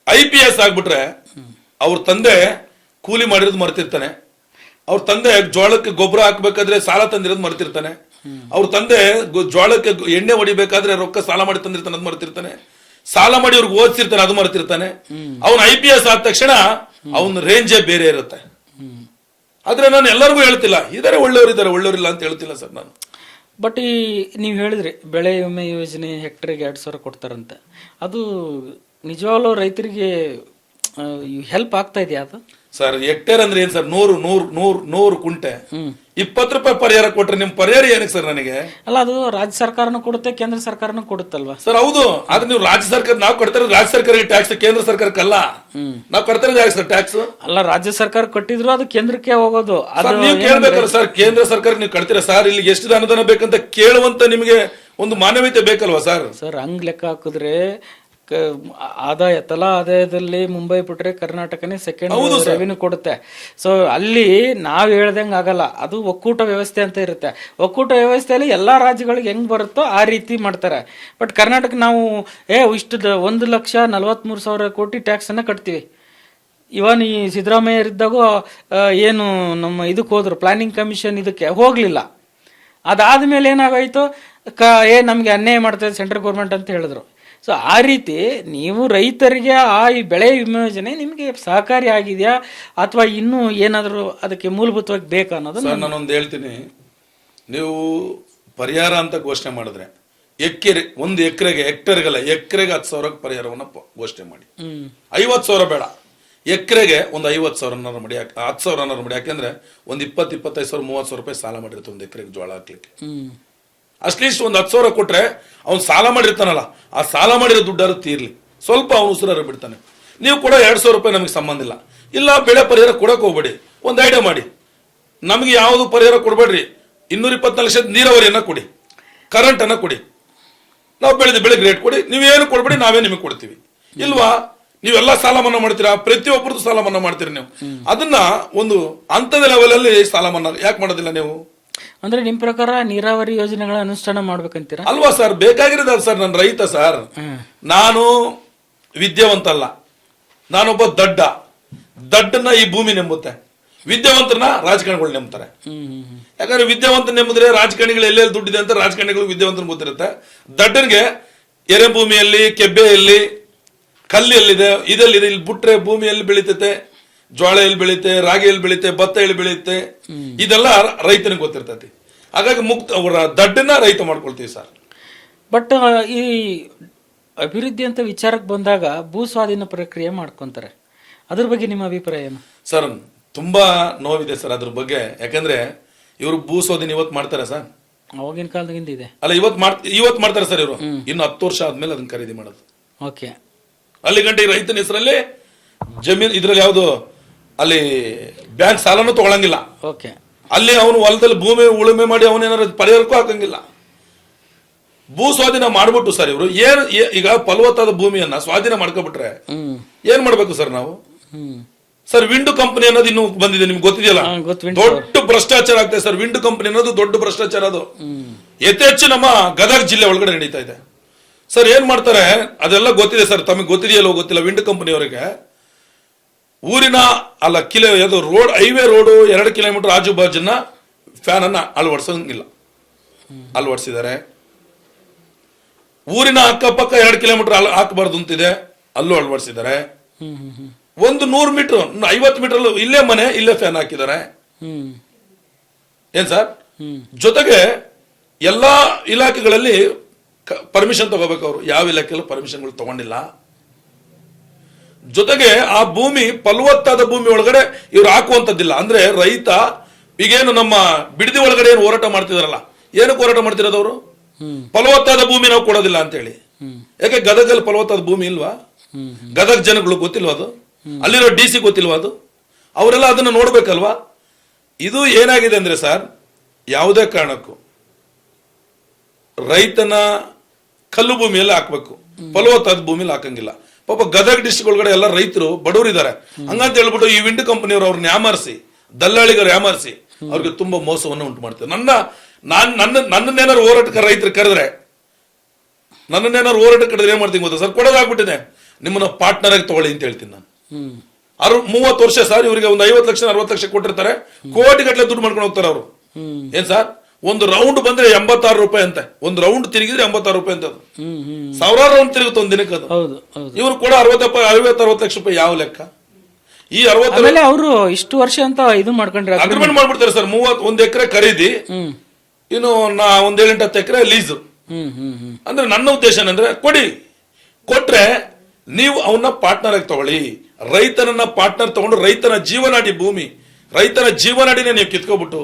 IPS ಆಗ್ಬಿಟ್ರೆ ಅವ್ರ ತಂದೆ ಕೂಲಿ ಮಾಡಿರೋದು ಮರ್ತಿರ್ತಾನೆ. ಅವ್ರ ತಂದೆ ಜೋಳಕ್ಕೆ ಗೊಬ್ಬರ ಹಾಕ್ಬೇಕಾದ್ರೆ ಸಾಲ ತಂದಿರೋದು ಮರ್ತಿರ್ತಾನೆ. ಅವ್ರ ತಂದೆ ಜೋಳಕ್ಕೆ ಎಣ್ಣೆ ಹೊಡಿಬೇಕಾದ್ರೆ ರೊಕ್ಕ ಸಾಲ ಮಾಡಿ ತಂದಿರ್ತಾನೆ, ಅದು ಮರ್ತಿರ್ತಾನೆ. ಸಾಲ ಮಾಡಿ ಅವ್ರಿಗೆ ಓದಿಸಿರ್ತಾನೆ, ಅದು ಮರ್ತಿರ್ತಾನೆ. ಅವ್ನ IPS ಆದ ತಕ್ಷಣ ಅವನ ರೇಂಜೇ ಬೇರೆ ಇರುತ್ತೆ. ಆದ್ರೆ ನಾನು ಎಲ್ಲರಿಗೂ ಹೇಳ್ತಿಲ್ಲ, ಇದಾರೆ ಒಳ್ಳೆಯವರಿಲ್ಲ ಅಂತ ಹೇಳ್ತಿಲ್ಲ ಸರ್ ನಾನು. ಬಟ್ ನೀವು ಹೇಳಿದ್ರಿ ಬೆಳೆ ವಿಮೆ ಯೋಜನೆ ಹೆಕ್ಟರ್ಗೆ 2,000 ಕೊಡ್ತಾರಂತೆ, ಅದು ನಿಜವಾಗ್ಲೂ ರೈತರಿಗೆ ಹೆಲ್ಪ್ ಆಗ್ತಾ ಇದೆಯಾ ಅದು? ಸರ್ ಹೆಕ್ಟೇರ್ ಅಂದ್ರೆ ಏನ್ ಸರ್? 100 ಕುಂಟೆ 20 ರೂಪಾಯಿ ಪರಿಹಾರ ಕೊಟ್ರೆ ನಿಮ್ ಪರಿಹಾರ ಏನಕ್ಕೆ ಸರ್ ನನಗೆ? ಅಲ್ಲ, ಅದು ರಾಜ್ಯ ಸರ್ಕಾರನೂ ಕೊಡುತ್ತೆ, ಕೇಂದ್ರ ಸರ್ಕಾರನೂ ಕೊಡುತ್ತಲ್ವಾ ಸರ್? ಹೌದು. ಆದ್ರೆ ನೀವು ರಾಜ್ಯ ಸರ್ಕಾರ, ನಾವು ಕಟ್ತಾರೆ ರಾಜ್ಯ ಸರ್ಕಾರಕ್ಕೆ ಟ್ಯಾಕ್ಸ್, ಕೇಂದ್ರ ಸರ್ಕಾರಕ್ಕಲ್ಲ. ನಾವು ಕಟ್ತಾರೆ ಸರ್ ಟ್ಯಾಕ್ಸ್. ಅಲ್ಲ, ರಾಜ್ಯ ಸರ್ಕಾರ ಕಟ್ಟಿದ್ರು ಅದು ಕೇಂದ್ರಕ್ಕೆ ಹೋಗೋದು. ಅದು ನೀವು ಕೇಳ್ಬೇಕಲ್ಲ ಸರ್, ಕೇಂದ್ರ ಸರ್ಕಾರಕ್ಕೆ ನೀವು ಕಟ್ತೀರಾ ಸರ್? ಇಲ್ಲಿ ಎಷ್ಟು ಅನುದಾನ ಬೇಕಂತ ಕೇಳುವಂತ ನಿಮಗೆ ಒಂದು ಮಾನವೀಯತೆ ಬೇಕಲ್ವಾ ಸರ್? ಸರ್ ಹಂಗ್ ಲೆಕ್ಕ ಹಾಕಿದ್ರೆ ಆದಾಯ ತಲಾ ಆದಾಯದಲ್ಲಿ ಮುಂಬೈ ಬಿಟ್ರೆ ಕರ್ನಾಟಕನೇ ಸೆಕೆಂಡ್ ರೆವಿನ್ಯೂ ಕೊಡುತ್ತೆ. ಸೊ ಅಲ್ಲಿ ನಾವ್ ಹೇಳ್ದಂಗೆ ಆಗಲ್ಲ, ಅದು ಒಕ್ಕೂಟ ವ್ಯವಸ್ಥೆ ಅಂತ ಇರುತ್ತೆ. ಒಕ್ಕೂಟ ವ್ಯವಸ್ಥೆಯಲ್ಲಿ ಎಲ್ಲಾ ರಾಜ್ಯಗಳಿಗೆ ಹೆಂಗ್ ಬರುತ್ತೋ ಆ ರೀತಿ ಮಾಡ್ತಾರೆ. ಬಟ್ ಕರ್ನಾಟಕ ನಾವು ಇಷ್ಟು 1,43,000 ಕೋಟಿ ಟ್ಯಾಕ್ಸ್ ಅನ್ನ ಕಟ್ತೀವಿ. ಇವನ್ ಈ ಸಿದ್ದರಾಮಯ್ಯ ಇದ್ದಾಗೂ ಏನು ನಮ್ಮ ಇದಕ್ಕೆ ಹೋದ್ರು, ಪ್ಲಾನಿಂಗ್ ಕಮಿಷನ್ ಇದಕ್ಕೆ ಹೋಗ್ಲಿಲ್ಲ. ಅದಾದ್ಮೇಲೆ ಏನಾಗೋಯ್ತು, ನಮ್ಗೆ ಅನ್ಯಾಯ ಮಾಡ್ತದೆ ಸೆಂಟ್ರಲ್ ಗೌರ್ಮೆಂಟ್ ಅಂತ ಹೇಳಿದ್ರು. ಸೊ ಆ ರೀತಿ ನೀವು ರೈತರಿಗೆ ಈ ಬೆಳೆ ವಿಮೆ ಯೋಜನೆ ನಿಮಗೆ ಸಹಕಾರಿ ಆಗಿದೆಯಾ ಅಥವಾ ಇನ್ನೂ ಏನಾದರೂ ಅದಕ್ಕೆ ಮೂಲಭೂತವಾಗಿ ಬೇಕಾ ಅನ್ನೋದು ನಾನೊಂದು ಹೇಳ್ತೀನಿ. ನೀವು ಪರಿಹಾರ ಅಂತ ಘೋಷಣೆ ಮಾಡಿದ್ರೆ ಒಂದು ಎಕರೆಗೆ ಹೆಕ್ಟರ್ಗಲ್ಲ, ಎಕರೆಗೆ 10,000 ಪರಿಹಾರವನ್ನ ಘೋಷಣೆ ಮಾಡಿ. 50,000 ಬೇಡ, ಎಕರೆಗೆ ಒಂದು 50,000 ಮಾಡಿ, 10,000 ಮಾಡಿ. ಯಾಕೆಂದ್ರೆ ಒಂದು 20-25,000 30,000 ರೂಪಾಯಿ ಸಾಲ ಮಾಡಿರುತ್ತೆ ಒಂದು ಎಕರೆಗೆ ಜೋಳ ಹಾಕ್ಲಿಕ್ಕೆ. ಅಟ್ಲೀಸ್ಟ್ ಒಂದು 10,000 ಕೊಟ್ರೆ ಅವ್ನು ಸಾಲ ಮಾಡಿರ್ತಾನಲ್ಲ, ಆ ಸಾಲ ಮಾಡಿರೋ ದುಡ್ಡಾರು ತೀರ್ಲಿ, ಸ್ವಲ್ಪ ಅವನು ಉಸಿರಾರ ಬಿಡ್ತಾನೆ. ನೀವು ಕೂಡ 2,000 ರೂಪಾಯಿ ನಮಗೆ ಸಂಬಂಧ ಇಲ್ಲ, ಬೆಳೆ ಪರಿಹಾರ ಕೊಡಕ್ ಹೋಗ್ಬೇಡಿ. ಒಂದು ಐಡಿಯಾ ಮಾಡಿ, ನಮಗೆ ಯಾವುದು ಪರಿಹಾರ ಕೊಡ್ಬೇಡ್ರಿ, 224 ಲಕ್ಷದ ನೀರಾವರಿಯನ್ನ ಕೊಡಿ, ಕರೆಂಟ್ ಅನ್ನ ಕೊಡಿ, ನಾವು ಬೆಳೆಗೆ ರೇಟ್ ಕೊಡಿ, ನೀವೇನು ಕೊಡ್ಬೇಡಿ, ನಾವೇ ನಿಮಗೆ ಕೊಡ್ತೀವಿ. ಇಲ್ವಾ? ನೀವೆಲ್ಲ ಸಾಲ ಮನ್ನಾ ಮಾಡ್ತೀರಾ, ಪ್ರತಿಯೊಬ್ಬರದ್ದು ಸಾಲ ಮನ್ನಾ ಮಾಡ್ತೀರಿ ನೀವು. ಅದನ್ನ ಒಂದು ಹಂತದ ಲೆವೆಲ್ ಅಲ್ಲಿ ಸಾಲ ಮನ್ನಾ ಯಾಕೆ ಮಾಡೋದಿಲ್ಲ ನೀವು? ಅಂದ್ರೆ ನಿಮ್ ಪ್ರಕಾರ ನೀರಾವರಿ ಯೋಜನೆಗಳ ಅನುಷ್ಠಾನ ಮಾಡ್ಬೇಕಂತೀರಾ? ಅಲ್ವಾ ಸರ್? ಬೇಕಾಗಿರೋದ ಸರ್. ನನ್ನ ರೈತ ಸರ್, ನಾನು ವಿದ್ಯಾವಂತ ಅಲ್ಲ, ನಾನೊಬ್ಬ ದಡ್ಡನ್ನ ಈ ಭೂಮಿ ನೆಂಬುತ್ತೆ, ವಿದ್ಯಾವಂತರನ್ನ ರಾಜಕಾರಣಿಗಳು ನೆಂಬ್ತಾರೆ. ಯಾಕಂದ್ರೆ ವಿದ್ಯಾವಂತ ನೆಂಬಿದ್ರೆ ರಾಜಕಾರಣಿಗಳು ಎಲ್ಲೆಲ್ಲಿ ದುಡ್ಡಿದೆ ಅಂತ ರಾಜಕಾರಣಿಗಳು ವಿದ್ಯಾವಂತನ ಗೊತ್ತಿರುತ್ತೆ. ದಡ್ಡನಿಗೆ ಎರೆ ಭೂಮಿಯಲ್ಲಿ, ಕೆಬ್ಬೆಯಲ್ಲಿ, ಕಲ್ಲು ಎಲ್ಲಿದೆ, ಇದೆಲ್ಲಿದೆ, ಇಲ್ಲಿ ಬಿಟ್ರೆ ಭೂಮಿ ಎಲ್ಲಿ ಬೆಳೀತೈತೆ, ಜೋಳ ಎಲ್ಲಿ ಬೆಳೀತೆ, ರಾಗಿ ಎಲ್ಲಿ ಬೆಳೀತೆ, ಭತ್ತ ಎಲ್ಲಿ ಬೆಳೀತೆ, ಇದೆಲ್ಲ ರೈತನಿಗೆ ಗೊತ್ತಿರ್ತೈತಿ. ಹಾಗಾಗಿ ಅವರ ದಡ್ಡನ್ನ ರೈತ ಮಾಡ್ಕೊಳ್ತೀವಿ ಸರ್. ಬಟ್ ಈ ಅಭಿವೃದ್ಧಿ ಅಂತ ವಿಚಾರಕ್ಕೆ ಬಂದಾಗ ಭೂ ಸ್ವಾಧೀನ ಪ್ರಕ್ರಿಯೆ ಮಾಡ್ಕೊಂತಾರೆ, ಅದ್ರ ಬಗ್ಗೆ ನಿಮ್ಮ ಅಭಿಪ್ರಾಯ ಏನು ಸರ್? ತುಂಬಾ ನೋವಿದೆ ಸರ್ ಅದ್ರ ಬಗ್ಗೆ. ಯಾಕಂದ್ರೆ ಇವರು ಭೂ ಸ್ವಾಧೀನ ಇವತ್ತು ಮಾಡ್ತಾರೆ ಸರ್, ಅವಾಗಿನ ಕಾಲದಿಂದ ಇದೆ ಅಲ್ಲ, ಇವತ್ತು ಮಾಡ್ತಾರೆ ಸರ್. ಇವರು ಇನ್ನು 10 ವರ್ಷ ಆದ್ಮೇಲೆ ಅದನ್ನ ಖರೀದಿ ಮಾಡೋದು. ಓಕೆ, ಅಲ್ಲಿ ಗಂಟೆ ರೈತನ ಹೆಸರಲ್ಲಿ ಜಮೀನ್, ಇದ್ರಲ್ಲಿ ಯಾವ್ದು ಅಲ್ಲಿ ಬ್ಯಾಂಕ್ ಸಾಲನೂ ತಗೊಳಂಗಿಲ್ಲ. ಓಕೆ, ಅಲ್ಲಿ ಅವನು ಹೊಲದಲ್ಲಿ ಭೂಮಿ ಉಳುಮೆ ಮಾಡಿ ಅವನೇನಾದ್ರು ಪರಿಹಾರಕ್ಕೂ ಹಾಕಂಗಿಲ್ಲ. ಭೂ ಸ್ವಾಧೀನ ಮಾಡ್ಬಿಟ್ಟು ಸರ್ ಇವರು ಈಗ ಫಲವತ್ತಾದ ಭೂಮಿಯನ್ನ ಸ್ವಾಧೀನ ಮಾಡ್ಕೊಬಿಟ್ರೆ ಏನ್ ಮಾಡ್ಬೇಕು ಸರ್ ನಾವು? ಸರ್ ವಿಂಡ್ ಕಂಪನಿ ಅನ್ನೋದು ಇನ್ನು ಬಂದಿದೆ, ನಿಮ್ಗೆ ಗೊತ್ತಿದೆಯಲ್ಲ, ದೊಡ್ಡ ಭ್ರಷ್ಟಾಚಾರ ಆಗ್ತದೆ ಸರ್. ವಿಂಡ್ ಕಂಪನಿ ಅನ್ನೋದು ದೊಡ್ಡ ಭ್ರಷ್ಟಾಚಾರ. ಅದು ಯಥೇಚ್ಛು ನಮ್ಮ ಗದಗ ಜಿಲ್ಲೆ ಒಳಗಡೆ ನಡೀತಾ ಇದೆ ಸರ್. ಏನ್ ಮಾಡ್ತಾರೆ ಅದೆಲ್ಲ ಗೊತ್ತಿದೆ ಸರ್, ತಮಗೆ ಗೊತ್ತಿದೆಯಲ್ಲೋ ಗೊತ್ತಿಲ್ಲ. ವಿಂಡ್ ಕಂಪನಿಯವರಿಗೆ ಊರಿನ ರೋಡ್, ಹೈವೇ ರೋಡು 2 ಕಿಲೋಮೀಟರ್ ಆಜು ಬಾಜುನ ಫ್ಯಾನ್ ಅನ್ನ ಅಳವಡಿಸಂಗಿಲ್ಲ, ಅಳವಡಿಸಿದ್ದಾರೆ. ಊರಿನ ಅಕ್ಕಪಕ್ಕ 2 ಕಿಲೋಮೀಟರ್ ಹಾಕಬಾರ್ದು ಅಂತಿದೆ, ಅಲ್ಲೂ ಅಳವಡಿಸಿದ್ದಾರೆ. 100 ಮೀಟರ್ 50 ಮೀಟರ್ ಇಲ್ಲೇ ಮನೆ, ಇಲ್ಲೇ ಫ್ಯಾನ್ ಹಾಕಿದ್ದಾರೆ. ಏನ್ ಸರ್? ಜೊತೆಗೆ ಎಲ್ಲಾ ಇಲಾಖೆಗಳಲ್ಲಿ ಪರ್ಮಿಷನ್ ತಗೋಬೇಕು ಅವರು. ಯಾವ ಇಲಾಖೆಯಲ್ಲೂ ಪರ್ಮಿಷನ್ಗಳು ತಗೊಂಡಿಲ್ಲ. ಜೊತೆಗೆ ಆ ಭೂಮಿ ಫಲವತ್ತಾದ ಭೂಮಿ ಒಳಗಡೆ ಇವ್ರು ಹಾಕುವಂತದ್ದಿಲ್ಲ. ಅಂದ್ರೆ ರೈತ ಈಗೇನು ನಮ್ಮ ಬಿಡದಿ ಒಳಗಡೆ ಏನು ಹೋರಾಟ ಮಾಡ್ತಿದಾರಲ್ಲ, ಏನಕ್ಕೆ ಹೋರಾಟ ಮಾಡ್ತಿರೋದು ಅವರು? ಫಲವತ್ತಾದ ಭೂಮಿ ನಾವು ಕೊಡೋದಿಲ್ಲ ಅಂತ ಹೇಳಿ. ಯಾಕೆ ಗದಗಲ್ಲಿ ಫಲವತ್ತಾದ ಭೂಮಿ ಇಲ್ವಾ? ಗದಗ ಜನಗಳು ಗೊತ್ತಿಲ್ವಾ ಅದು? ಅಲ್ಲಿರೋ DC ಗೊತ್ತಿಲ್ವಾ ಅದು? ಅವರೆಲ್ಲ ಅದನ್ನ ನೋಡ್ಬೇಕಲ್ವಾ? ಇದು ಏನಾಗಿದೆ ಅಂದ್ರೆ ಸರ್, ಯಾವುದೇ ಕಾರಣಕ್ಕೂ ರೈತನ ಕಲ್ಲು ಭೂಮಿಯಲ್ಲಿ ಹಾಕ್ಬೇಕು, ಫಲವತ್ತಾದ ಭೂಮಿಯಲ್ಲಿ ಹಾಕಂಗಿಲ್ಲ. ಪಾಪ ಗದಗ ಡಿಸ್ಟ್ರಿಕ್ಟ್ ಒಳಗಡೆ ಎಲ್ಲ ರೈತರು ಬಡವರು ಇದ್ದಾರೆ. ಹಂಗಂತ ಹೇಳ್ಬಿಟ್ಟು ಈ ವಿಂಡ್ ಕಂಪನಿಯವರು ಅವ್ರನ್ನ ಯಾಮಾರಿಸಿ, ದಲ್ಲಾಳಿಗರು ಯಾಮಾರಿಸಿ ಅವ್ರಿಗೆ ತುಂಬಾ ಮೋಸವನ್ನು ಉಂಟು ಮಾಡ್ತಾರೆ. ನನ್ನನ್ನೇನಾರು ಹೋರಾಟಕ್ಕೆ ರೈತರು ಕರೆದ್ರೆ, ಏನ್ ಮಾಡ್ತೀನಿ ಗೊತ್ತಾ ಸರ್? ಕೊಡೋದಾಗ್ಬಿಟ್ಟಿದೆ, ನಿಮ್ಮನ್ನ ಪಾರ್ಟ್ನರ್ ಆಗಿ ತಗೊಳ್ಳಿ ಅಂತ ಹೇಳ್ತೀನಿ ನಾನು. 30 ವರ್ಷ ಸರ್, ಇವರಿಗೆ ಒಂದು 50 ಲಕ್ಷ 60 ಲಕ್ಷ ಕೊಟ್ಟಿರ್ತಾರೆ, ಕೋಟಿ ಗಟ್ಟಲೆ ದುಡ್ಡು ಮಾಡ್ಕೊಂಡು ಹೋಗ್ತಾರೆ ಅವರು. ಏನ್ ಸರ್, ಒಂದು ರೌಂಡ್ ಬಂದ್ರೆ 86 ರೂಪಾಯಿ ಅಂತೆ, ಒಂದು ರೌಂಡ್ ತಿರುಗಿದ್ರೆ 86 ರೂಪಾಯಿ ಅಂತ. ಅದು ಸಾವಿರಾರು ರೌಂಡ್ ತಿರುಗುತ್ತೆ ಒಂದ್ ದಿನಕ್ಕೆ. ಅದು ಇವ್ರು ಕೂಡ 50-60 ಲಕ್ಷ ರೂಪಾಯಿ ಯಾವ ಲೆಕ್ಕ? ಈ 60 ಅವರು ಇಷ್ಟು ವರ್ಷ ಅಂತ ಇದು ಮಾಡ್ಕೊಂಡ್ರೆ ಅಗ್ರಿಮೆಂಟ್ ಮಾಡ್ಬಿಡ್ತಾರೆ ಸರ್. 1 ಎಕರೆ ಖರೀದಿ, ಇನ್ನು 1 7-10 ಎಕರೆ ಲೀಸು. ಅಂದ್ರೆ ನನ್ನ ಉದ್ದೇಶ ಏನಂದ್ರೆ, ಕೊಟ್ರೆ ನೀವು ಅವನ್ನ ಪಾರ್ಟ್ನರ್ ಆಗಿ ತಗೊಳ್ಳಿ. ರೈತನನ್ನ ಪಾರ್ಟ್ನರ್ ತಗೊಂಡು ರೈತನ ಜೀವನಾಡಿ ಭೂಮಿ, ರೈತನ ಜೀವನಾಡಿನೇ ನೀವು ಕಿತ್ಕೊಬಿಟ್ಟು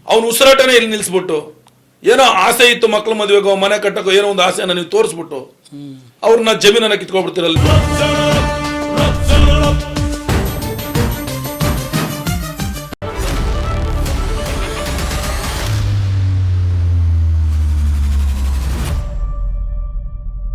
ಅವ್ನ ಉಸಿರಾಟನೇ ಇಲ್ಲಿ ನಿಲ್ಸ್ಬಿಟ್ಟು, ಏನೋ ಆಸೆ ಇತ್ತು ಮಕ್ಳ ಮದುವೆಗೋ ಮನೆ ಕಟ್ಟಕೋ ಏನೋ ಒಂದು ಆಸೆಯನ್ನ ನೀವು ತೋರಿಸ್ಬಿಟ್ಟು ಅವ್ರನ್ನ ಜಮೀನನ್ನ ಕಿತ್ಕೊಬಿಡ್ತೀರಲ್ಲ.